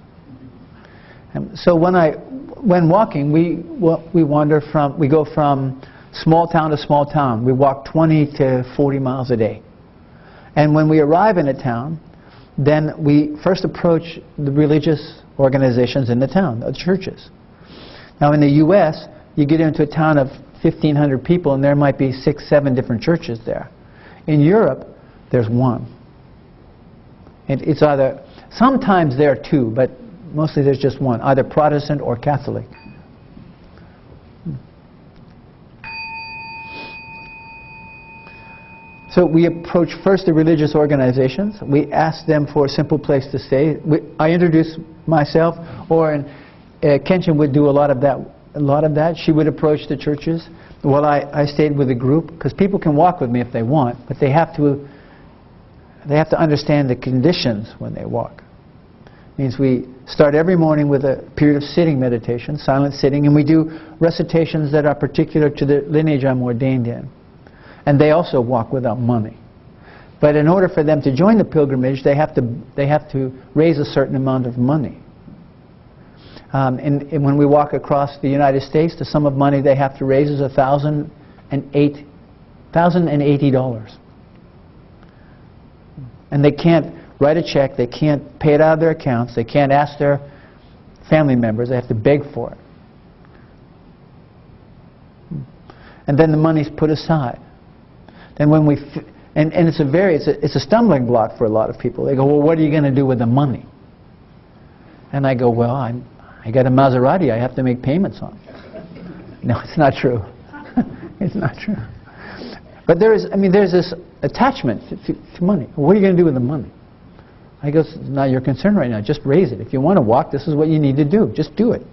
So when walking, we go from small town to small town. We walk 20 to 40 miles a day. And when we arrive in a town, then we first approach the religious organizations in the town, the churches. Now in the U.S., you get into a town of 1,500 people and there might be 6, 7 different churches there. In Europe, there's one. And it's either, sometimes there are 2, but mostly there's just one, either Protestant or Catholic. So we approach first the religious organizations. We ask them for a simple place to stay. I introduce myself, or Kenshin would do a lot of that. She would approach the churches. Well, I stayed with the group, because people can walk with me if they want, but they have to understand the conditions when they walk. It means we start every morning with a period of sitting meditation, silent sitting, and we do recitations that are particular to the lineage I'm ordained in. And they also walk without money. But in order for them to join the pilgrimage, they have to raise a certain amount of money. And when we walk across the United States, the sum of money they have to raise is $1,080. And they can't write a check, they can't pay it out of their accounts, they can't ask their family members, they have to beg for it. And then the money's put aside. Then when and it's a stumbling block for a lot of people. They go, well, what are you going to do with the money? And I go, well, I got a Maserati I have to make payments on. No, it's not true. It's not true. But there's this attachment to money. What are you going to do with the money? I go, it's not your concern right now. Just raise it. If you want to walk, this is what you need to do. Just do it.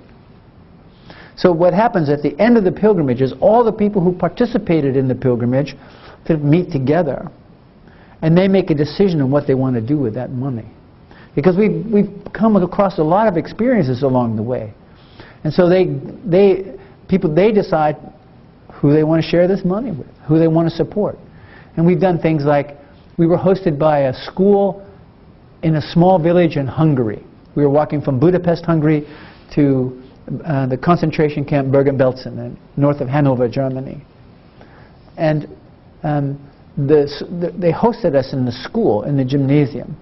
So what happens at the end of the pilgrimage is all the people who participated in the pilgrimage to meet together, and they make a decision on what they want to do with that money. Because we've come across a lot of experiences along the way. And so they decide who they want to share this money with, who they want to support. And we've done things like, we were hosted by a school in a small village in Hungary. We were walking from Budapest, Hungary to the concentration camp Bergen-Belsen, north of Hanover, Germany. And they hosted us in the school, in the gymnasium.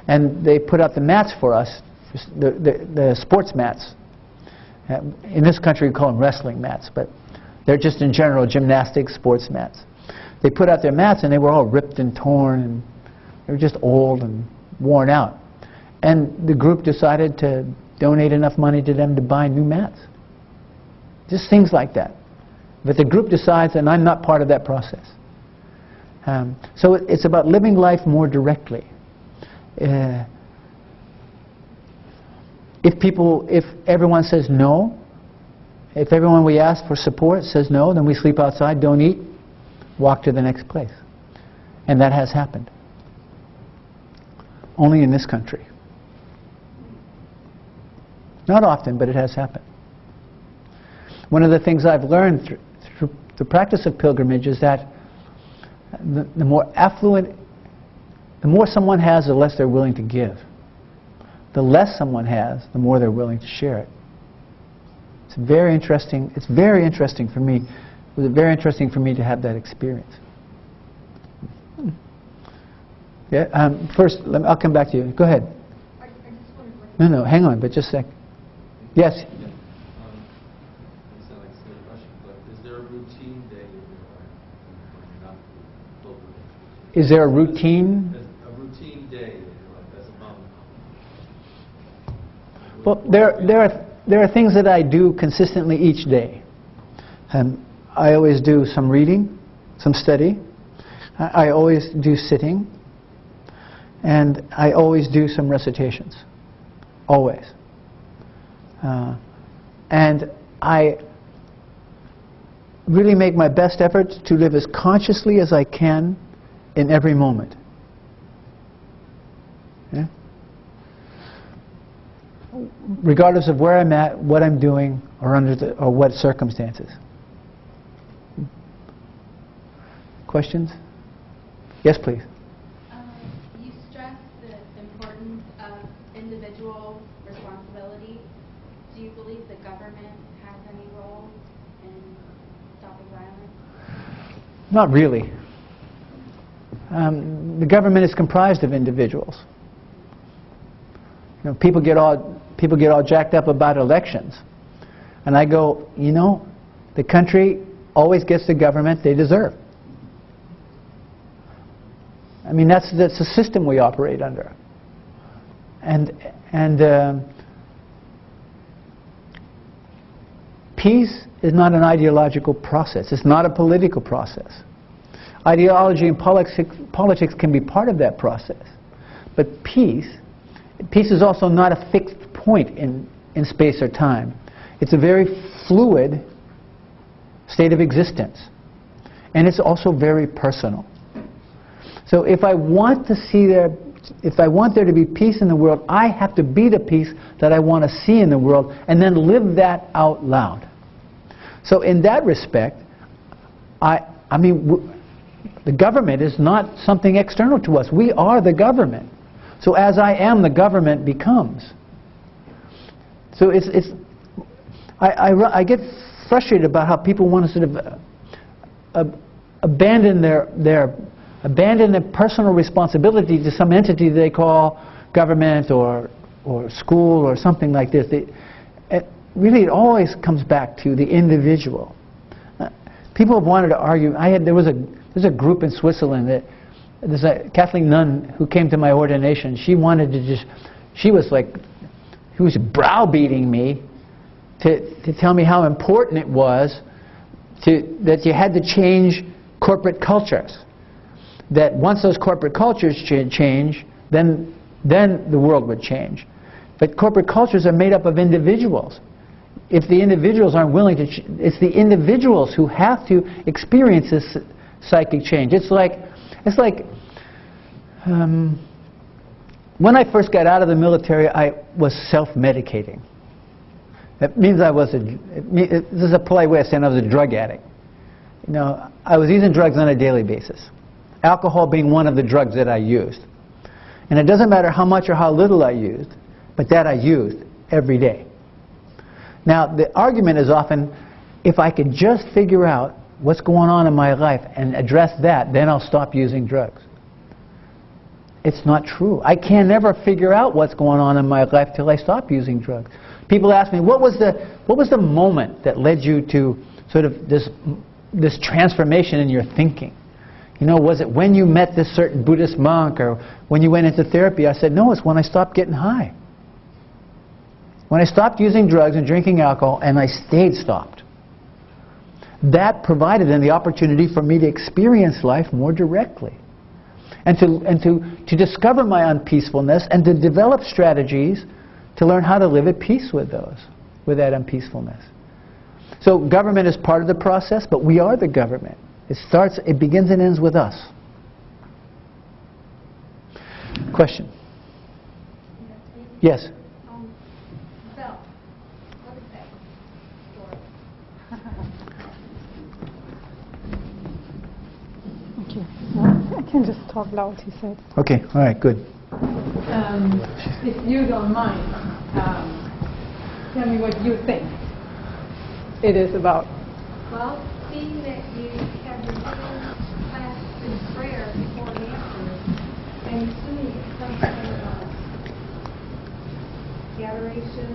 And they put out the mats for us, the sports mats. In this country we call them wrestling mats, but they're just in general gymnastics sports mats. They put out their mats and they were all ripped and torn, and they were just old and worn out. And the group decided to donate enough money to them to buy new mats. Just things like that. But the group decides, and I'm not part of that process. So it's about living life more directly. If everyone says no, if everyone we ask for support says no, then we sleep outside, don't eat, walk to the next place. And that has happened. Only in this country. Not often, but it has happened. One of the things I've learned through the practice of pilgrimage is that the more affluent, the more someone has, the less they're willing to give. The less someone has, the more they're willing to share it. It's very interesting. It's very interesting for me. It was very interesting for me to have that experience. Yeah. First, I'll come back to you. Go ahead. I just wanted to No, hang on, but just a sec. Yes. It's not like a silly question, but is there a routine day in your life when you're not pilgrimage? Is there a routine? A routine day in your life as a monk? Well, there are things that I do consistently each day. I always do some reading, some study. I always do sitting. And I always do some recitations. Always. And I really make my best efforts to live as consciously as I can in every moment. Yeah? Regardless of where I'm at, what I'm doing, or what circumstances. Questions? Yes, please. You stress the importance of individual responsibility. Do you believe the government has any role in stopping violence? Not really. The government is comprised of individuals. You know, people get all jacked up about elections, and I go, you know, the country always gets the government they deserve. I mean, that's the system we operate under. And peace is not an ideological process. It's not a political process. Ideology and politics can be part of that process. But peace is also not a fixed point in space or time. It's a very fluid state of existence. And it's also very personal. So if I want there to be peace in the world, I have to be the peace that I want to see in the world and then live that out loud. So in that respect, I mean, the government is not something external to us. We are the government. So as I am, the government becomes. So I get frustrated about how people want to sort of abandon their personal responsibility to some entity they call government or school or something like this. Really, it always comes back to the individual. People have wanted to argue. There's a group in Switzerland that there's a Catholic nun who came to my ordination. She was browbeating me to tell me how important it was that you had to change corporate cultures. That once those corporate cultures change, then the world would change. But corporate cultures are made up of individuals. If the individuals aren't willing to, it's the individuals who have to experience this psychic change. It's like when I first got out of the military, I was self-medicating. That means this is a polite way of saying I was a drug addict. You know, I was using drugs on a daily basis. Alcohol being one of the drugs that I used. And it doesn't matter how much or how little I used, but that I used every day. Now, the argument is often, if I could just figure out what's going on in my life and address that, then I'll stop using drugs. It's not true. I can never figure out what's going on in my life till I stop using drugs. People ask me, what was the moment that led you to sort of this transformation in your thinking? You know, was it when you met this certain Buddhist monk or when you went into therapy? I said, no, it's when I stopped getting high. When I stopped using drugs and drinking alcohol and I stayed stopped. That provided then the opportunity for me to experience life more directly. And to discover my unpeacefulness and to develop strategies to learn how to live at peace with that unpeacefulness. So government is part of the process, but we are the government. It begins and ends with us. Question? Yes? Bell, what is that story? Okay. Well, I can just talk loud, he said. Okay, all right, good. If you don't mind, tell me what you think it is about. Well, seeing that you have your class in prayer before and after, I'm assuming it's some kind of adoration,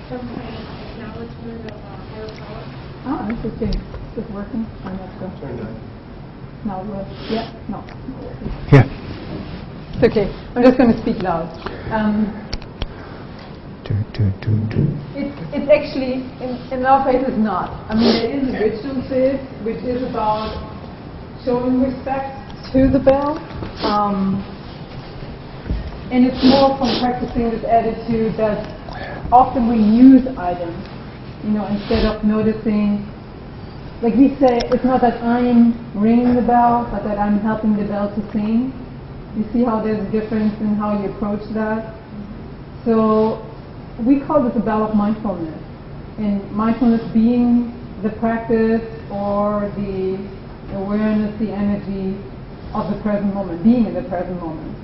some kind of acknowledgement of a higher power. Ah, it's okay. Is it working? I'm not sure. Turned on. Now, yeah, no. Yeah. It's okay. I'm just going to speak loud. It's actually, in our case, it's not. I mean, there is a ritual to it, which is about showing respect to the bell. And it's more from practicing this attitude that often we use items, you know, instead of noticing. Like we say, it's not that I'm ringing the bell, but that I'm helping the bell to sing. You see how there's a difference in how you approach that? So we call this a bell of mindfulness. And mindfulness being the practice or the awareness, the energy of the present moment, being in the present moment.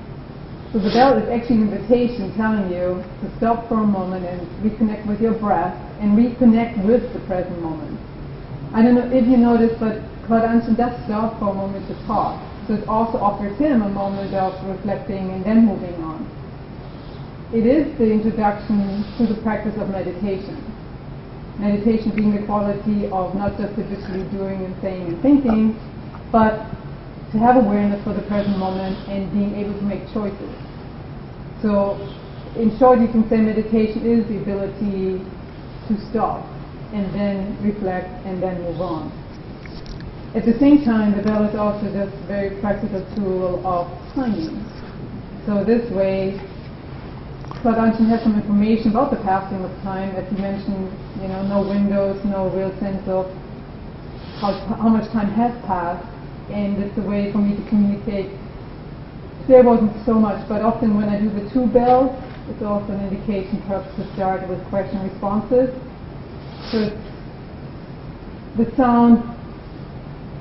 So the bell is actually an invitation telling you to stop for a moment and reconnect with your breath and reconnect with the present moment. I don't know if you noticed, but Claude AnShin does stop for a moment to talk. So it also offers him a moment of reflecting and then moving on. It is the introduction to the practice of meditation. Meditation being the quality of not just habitually doing and saying and thinking, but to have awareness for the present moment and being able to make choices. So, in short, you can say meditation is the ability to stop and then reflect and then move on. At the same time, the bell is also just a very practical tool of timing. So this way, Claude AnShin has some information about the passing of time. As you mentioned, no windows, no real sense of how much time has passed, and it's a way for me to communicate. There wasn't so much, but often when I do the 2 bells, it's also an indication perhaps to start with question responses. So the sound,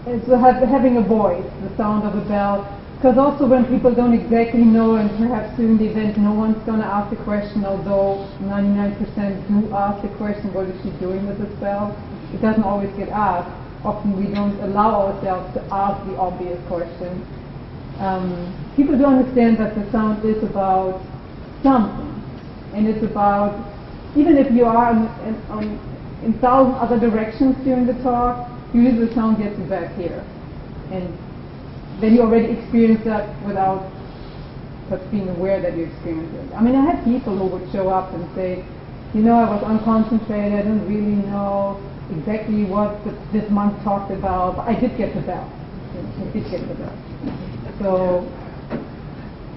it's having a voice, the sound of a bell. Because also when people don't exactly know, and perhaps during the event no one's going to ask the question, although 99% do ask the question, what is she doing with this bell? It doesn't always get asked. Often we don't allow ourselves to ask the obvious question. People do understand that the sound is about something. And it's about, even if you are in 1,000 other directions during the talk, usually the sound gets you back here. And then you already experience that without just being aware that you experience it. I mean, I had people who would show up and say, I was unconcentrated, I didn't really know exactly what this monk talked about, but I did get the bell. I did get the bell. So,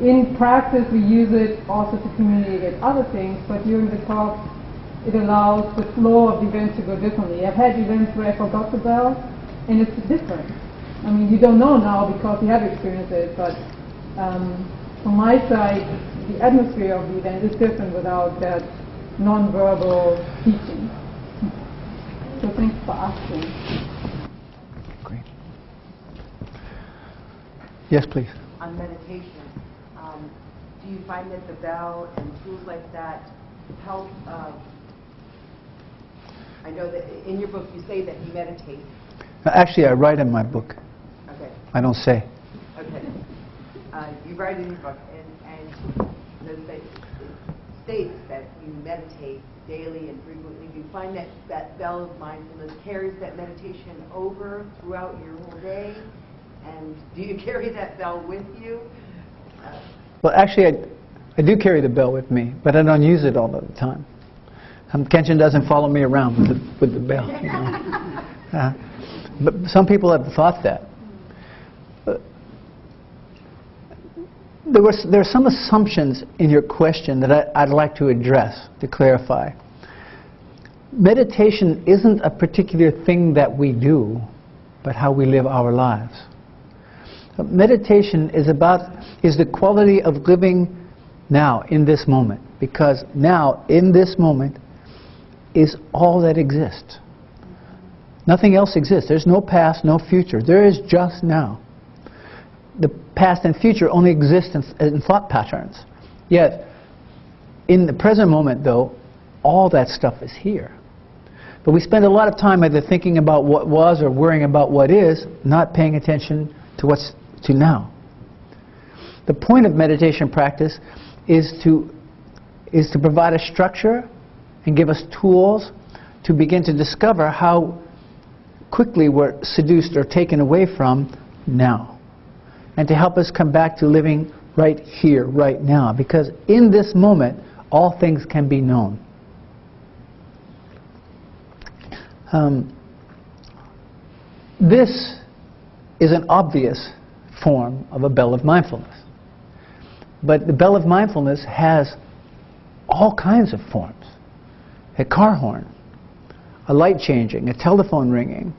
in practice, we use it also to communicate other things, but during the talk, it allows the flow of the events to go differently. I've had events where I forgot the bell, and it's different. I mean, you don't know now because you have experienced it, but from my side, the atmosphere of the event is different without that non-verbal teaching. So thanks for asking. Great. Yes, please. On meditation, do you find that the bell and tools like that help? I know that in your book you say that you meditate. Actually, I write in my book. Okay. I don't say. Okay. You write in your book, and it states that you meditate daily and frequently. Do you find that that bell of mindfulness carries that meditation over throughout your whole day? And do you carry that bell with you? Well, actually, I do carry the bell with me, but I don't use it all the time. Kenshin doesn't follow me around with the bell. But some people have thought that. There are some assumptions in your question that I'd like to address, to clarify. Meditation isn't a particular thing that we do, but how we live our lives. Meditation is the quality of living now, in this moment. Because now, in this moment, is all that exists. Nothing else exists. There's no past, no future. There is just now. The past and future only exist in thought patterns. Yet, in the present moment, though, all that stuff is here. But we spend a lot of time either thinking about what was or worrying about what is, not paying attention to what's to now. The point of meditation practice is to provide a structure and give us tools to begin to discover how quickly we're seduced or taken away from now, and to help us come back to living right here, right now, because in this moment all things can be known. This is an obvious form of a bell of mindfulness, but the bell of mindfulness has all kinds of forms. A car horn, a light changing, a telephone ringing,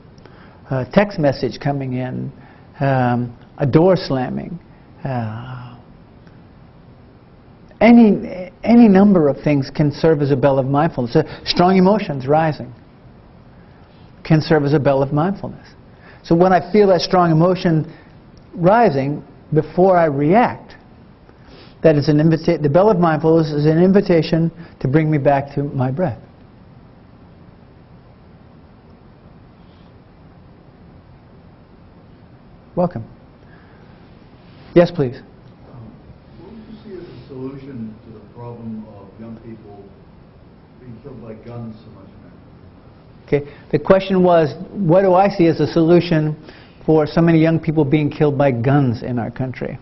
a text message coming in, a door slamming, any number of things can serve as a bell of mindfulness. Strong emotions rising can serve as a bell of mindfulness. So when I feel that strong emotion rising, before I react, that is the bell of mindfulness is an invitation to bring me back to my breath. Welcome. Yes, please. What would you see as a solution to the problem of young people being killed by guns so much in America? Okay. The question was, what do I see as a solution for so many young people being killed by guns in our country?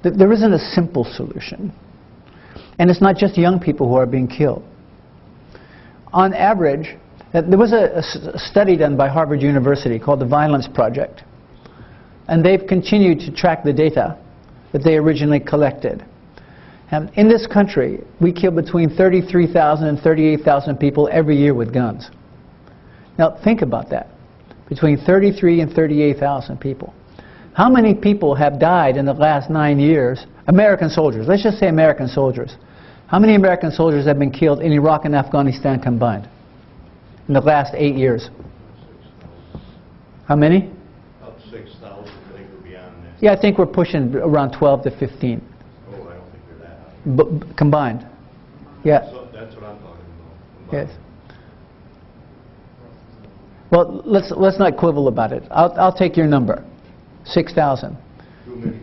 There isn't a simple solution. And it's not just young people who are being killed. On average, there was a study done by Harvard University called the Violence Project. And they've continued to track the data that they originally collected. And in this country, we kill between 33,000 and 38,000 people every year with guns. Now, think about that. Between 33 and 38,000 people. How many people have died in the last 9 years? American soldiers. Let's just say American soldiers. How many American soldiers have been killed in Iraq and Afghanistan combined in the last 8 years? How many? About 6,000. I think we're beyond that. Yeah, I think we're pushing around 12 to 15. Oh, I don't think they're that high. Combined. Yeah. So that's what I'm talking about. Yes. Well, let's not quibble about it. I'll take your number. 6,000. Too many.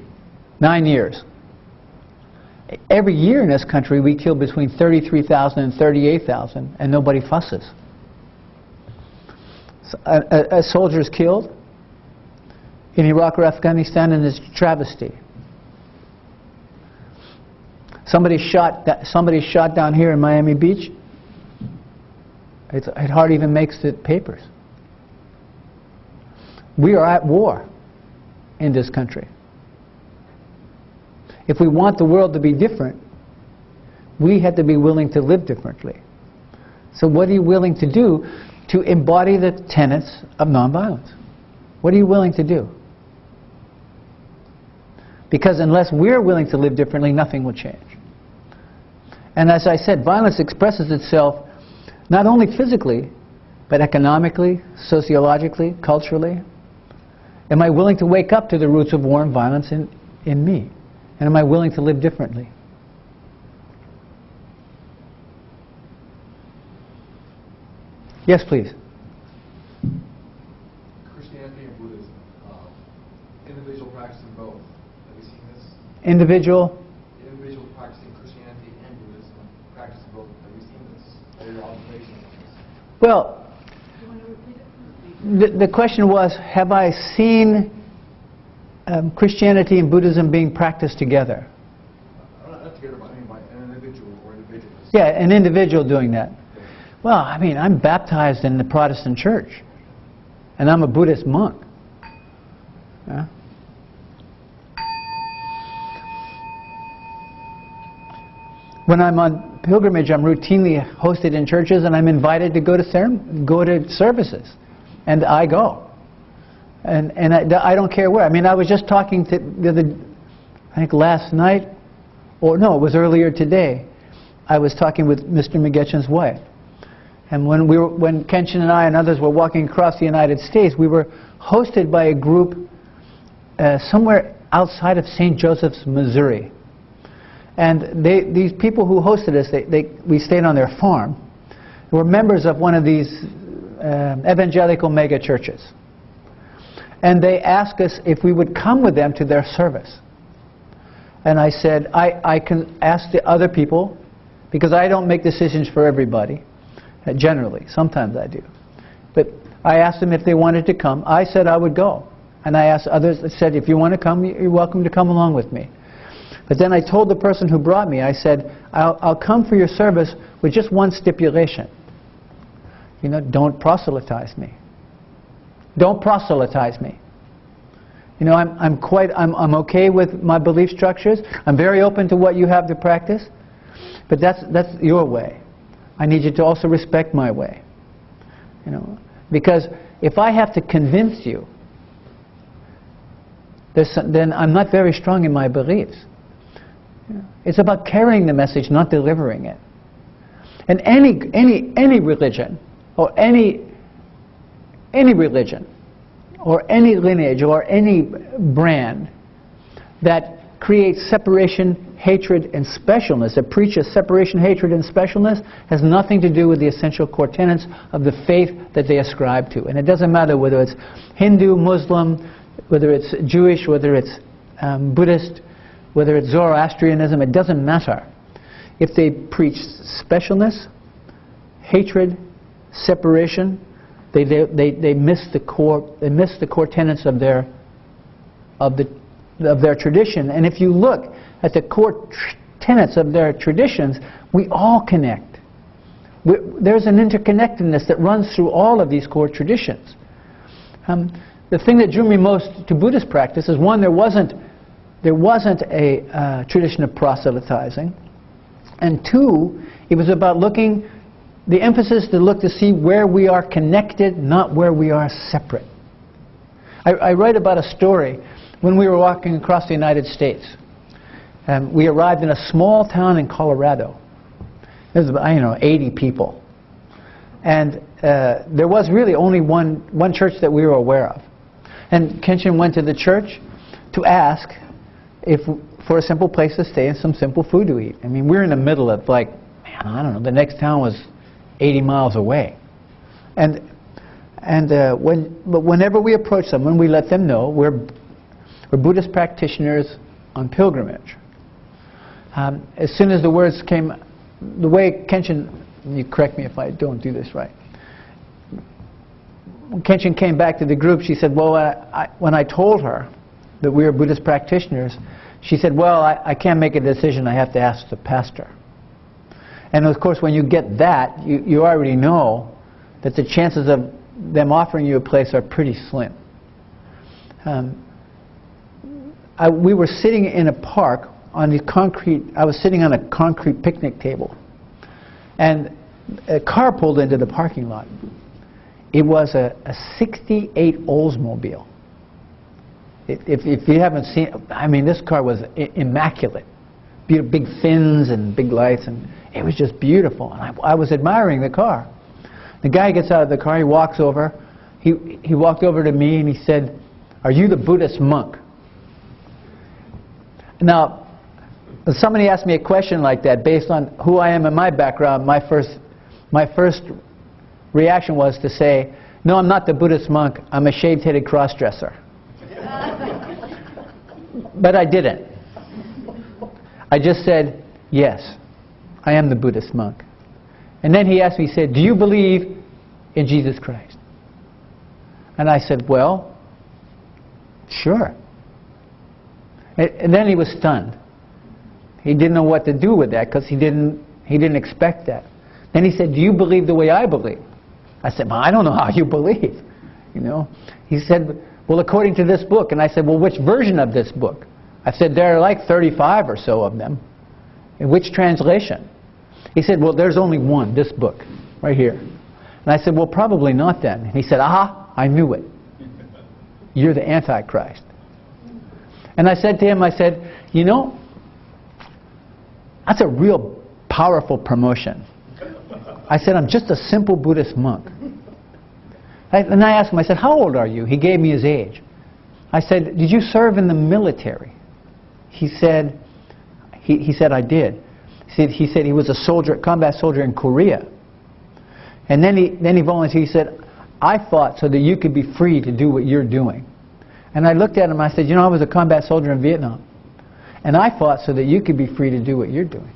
9 years. Every year in this country we kill between 33,000 and 38,000 and nobody fusses. So, a soldier is killed in Iraq or Afghanistan and it's a travesty. Somebody shot down here in Miami Beach. It hardly even makes the papers. We are at war in this country. If we want the world to be different, we have to be willing to live differently. So what are you willing to do to embody the tenets of nonviolence? What are you willing to do? Because unless we're willing to live differently, nothing will change. And as I said, violence expresses itself not only physically, but economically, sociologically, culturally. Am I willing to wake up to the roots of war and violence in me? And am I willing to live differently? Yes, please. Christianity and Buddhism, individual practicing both. Have you seen this? Individual Practicing Christianity and Buddhism, practicing both. Have you seen this? What are your observations on this? Well, the question was, have I seen Christianity and Buddhism being practiced together? Not together, but I mean by an individual or individuals. Yeah, an individual doing that. Well, I mean, I'm baptized in the Protestant church, and I'm a Buddhist monk. Yeah? When I'm on pilgrimage, I'm routinely hosted in churches, and I'm invited to go to services, and I go. And I don't care where. I mean, I was just talking to I think last night, or no, it was earlier today. I was talking with Mr. McGetchen's wife, and when Kenshin and I and others were walking across the United States, we were hosted by a group somewhere outside of St. Joseph's, Missouri. And these people who hosted us, we stayed on their farm. They were members of one of these evangelical mega churches. And they asked us if we would come with them to their service. And I said, I can ask the other people, because I don't make decisions for everybody, generally. Sometimes I do. But I asked them if they wanted to come. I said I would go. And I asked others, I said, if you want to come, you're welcome to come along with me. But then I told the person who brought me, I said, I'll come for your service with just one stipulation. You know, don't proselytize me. Don't proselytize me. You know, I'm okay with my belief structures. I'm very open to what you have to practice. But that's your way. I need you to also respect my way. You know, because if I have to convince you, then I'm not very strong in my beliefs. You know, it's about carrying the message, not delivering it. And any religion, or any religion, or any lineage, or any brand that creates separation, hatred, and specialness, that preaches separation, hatred, and specialness, has nothing to do with the essential core tenets of the faith that they ascribe to. And it doesn't matter whether it's Hindu, Muslim, whether it's Jewish, whether it's Buddhist, whether it's Zoroastrianism, it doesn't matter. If they preach specialness, hatred, separation, they miss the core tenets of their tradition. And if you look at the core tenets of their traditions, we all connect. There's an interconnectedness that runs through all of these core traditions. The thing that drew me most to Buddhist practice is, one, there wasn't a tradition of proselytizing, and two, it was about looking, the emphasis to look to see where we are connected, not where we are separate. I write about a story when we were walking across the United States. We arrived in a small town in Colorado. There was, 80 people. And there was really only one church that we were aware of. And Kenshin went to the church to ask for a simple place to stay and some simple food to eat. I mean, we're in the middle of, like, man, I don't know, the next town was 80 miles away. But whenever we approach someone, we let them know we're Buddhist practitioners on pilgrimage. As soon as the words came, the way Kenshin, you correct me if I don't do this right. When Kenshin came back to the group, she said, well, when I told her that we were Buddhist practitioners, she said, well, I can't make a decision, I have to ask the pastor. And of course, when you get that, you already know that the chances of them offering you a place are pretty slim. We were sitting in a park on the concrete. I was sitting on a concrete picnic table, and a car pulled into the parking lot. It was a '68 Oldsmobile. If you haven't seen, I mean, this car was immaculate. Big fins and big lights, and it was just beautiful. And I was admiring the car. The guy gets out of the car. He walks over. He walked over to me and he said, "Are you the Buddhist monk?" Now, if somebody asked me a question like that based on who I am and my background, my first reaction was to say, "No, I'm not the Buddhist monk. I'm a shaved-headed cross-dresser." But I didn't. I just said, "Yes, I am the Buddhist monk." And then he asked me, he said, "Do you believe in Jesus Christ?" And I said, "Well, sure." And then he was stunned. He didn't know what to do with that because he didn't expect that. Then he said, "Do you believe the way I believe?" I said, "Well, I don't know how you believe." He said, "Well, according to this book." And I said, "Well, which version of this book?" I said, "There are like 35 or so of them." "In which translation?" He said, "Well, there's only one, this book, right here." And I said, "Well, probably not then." And he said, "Aha, I knew it. You're the Antichrist." And I said to him, I said, that's a real powerful promotion. I said, "I'm just a simple Buddhist monk." And I asked him, I said, "How old are you?" He gave me his age. I said, "Did you serve in the military?" He said, "I did." He said he was a soldier, combat soldier in Korea. And then he volunteered. He said, "I fought so that you could be free to do what you're doing." And I looked at him and I said, "I was a combat soldier in Vietnam. And I fought so that you could be free to do what you're doing."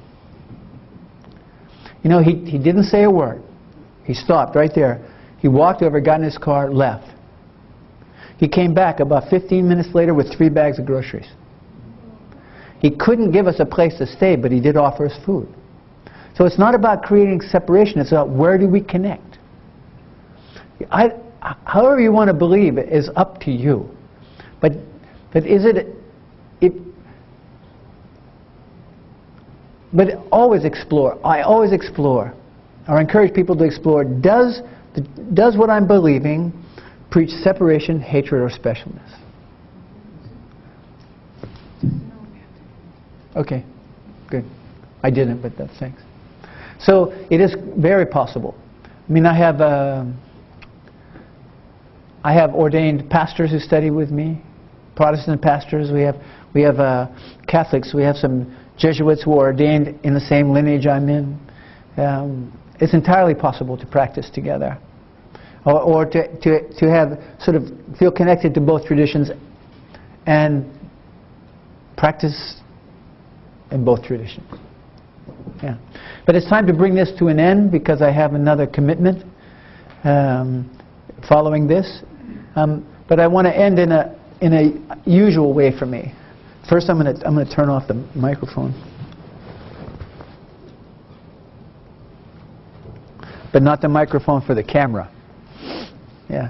He didn't say a word. He stopped right there. He walked over, got in his car, left. He came back about 15 minutes later with 3 bags of groceries. He couldn't give us a place to stay, but he did offer us food. So it's not about creating separation. It's about where do we connect. However you want to believe it is up to you. But is it? But always explore. I always explore, or encourage people to explore. Does what I'm believing preach separation, hatred, or specialness? Okay, good. I didn't, but that's thanks. So it is very possible. I mean, I have ordained pastors who study with me. Protestant pastors, we have Catholics, we have some Jesuits who are ordained in the same lineage I'm in. It's entirely possible to practice together, or to have sort of feel connected to both traditions and practice in both traditions. Yeah. But it's time to bring this to an end because I have another commitment following this. But I want to end in a usual way for me. First, I'm going to turn off the microphone. But not the microphone for the camera. Yeah.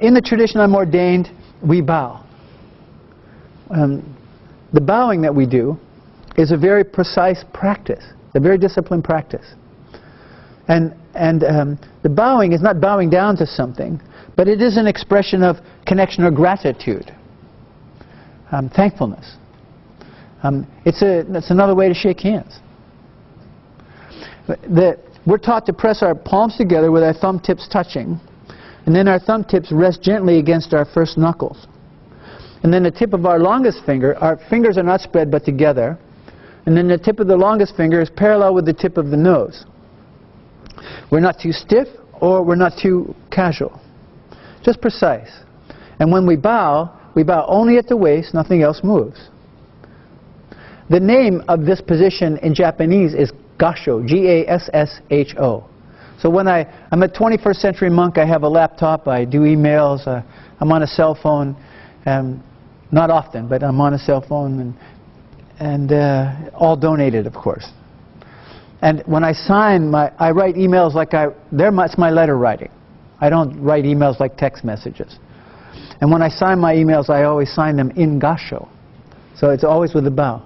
In the tradition I'm ordained, we bow. The bowing that we do is a very precise practice, a very disciplined practice. And the bowing is not bowing down to something, but it is an expression of connection or gratitude, thankfulness. It's another way to shake hands. We're taught to press our palms together with our thumb tips touching, and then our thumb tips rest gently against our first knuckles. And then the tip of our longest finger, our fingers are not spread but together, and then the tip of the longest finger is parallel with the tip of the nose. We're not too stiff or we're not too casual. Just precise. And when we bow only at the waist, nothing else moves. The name of this position in Japanese is Gassho, G-A-S-S-H-O. So when I'm a 21st century monk, I have a laptop, I do emails, I'm on a cell phone, not often, but I'm on a cell phone, and all donated, of course. And when I sign, I write emails like it's my letter writing. I don't write emails like text messages. And when I sign my emails, I always sign them in Gassho. So it's always with a bow.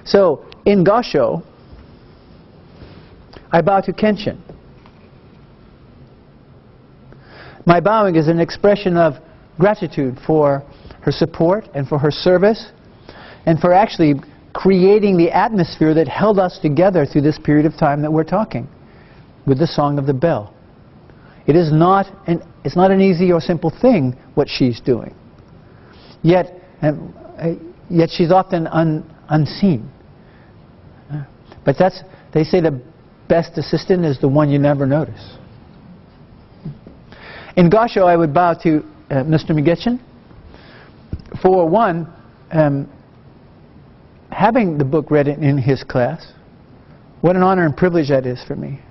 So in Gassho, I bow to Kenshin. My bowing is an expression of gratitude for her support and for her service and for actually creating the atmosphere that held us together through this period of time that we're talking with the Song of the Bell. It's not an easy or simple thing what she's doing. Yet she's often unseen. But they say the best assistant is the one you never notice. In Gassho, I would bow to Mr. Migetchin. For one, having the book read in his class, what an honor and privilege that is for me.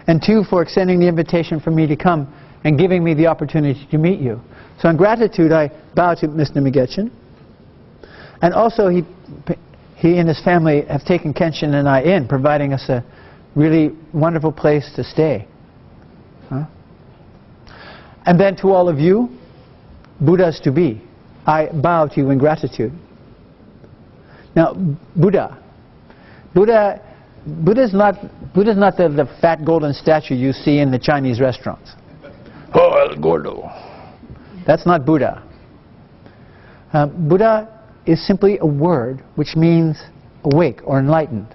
And two, for extending the invitation for me to come and giving me the opportunity to meet you. So in gratitude, I bow to Mr. Migetchin. And also, he and his family have taken Kenshin and I in, providing us a really wonderful place to stay. And then to all of you, Buddhas to be, I bow to you in gratitude. Now, Buddha's not the fat golden statue you see in the Chinese restaurants. Oh, El Gordo. That's not Buddha. Buddha is simply a word which means awake or enlightened.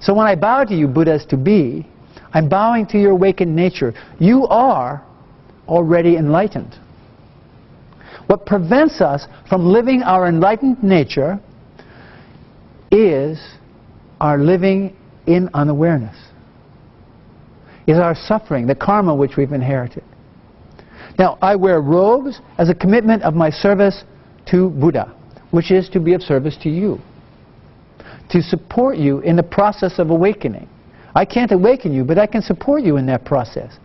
So when I bow to you, Buddhas to be, I'm bowing to your awakened nature. You are already enlightened. What prevents us from living our enlightened nature is our living in unawareness, is our suffering, the karma which we've inherited. Now, I wear robes as a commitment of my service to Buddha, which is to be of service to you, to support you in the process of awakening. I can't awaken you, but I can support you in that process.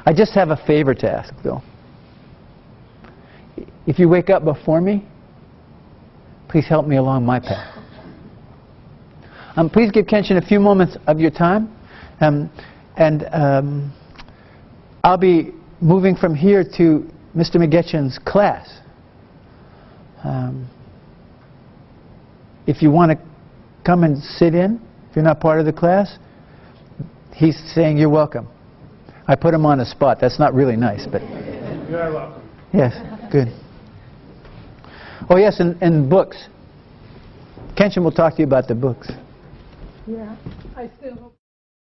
I just have a favor to ask, though. If you wake up before me, please help me along my path. Please give Kenshin a few moments of your time, I'll be moving from here to Mr. Migetchin's class. If you want to come and sit in, if you're not part of the class, he's saying you're welcome. I put him on the spot. That's not really nice, but... You are welcome. Yes, good. Oh yes, and books. Kenshin will talk to you about the books. Yeah, I still hope.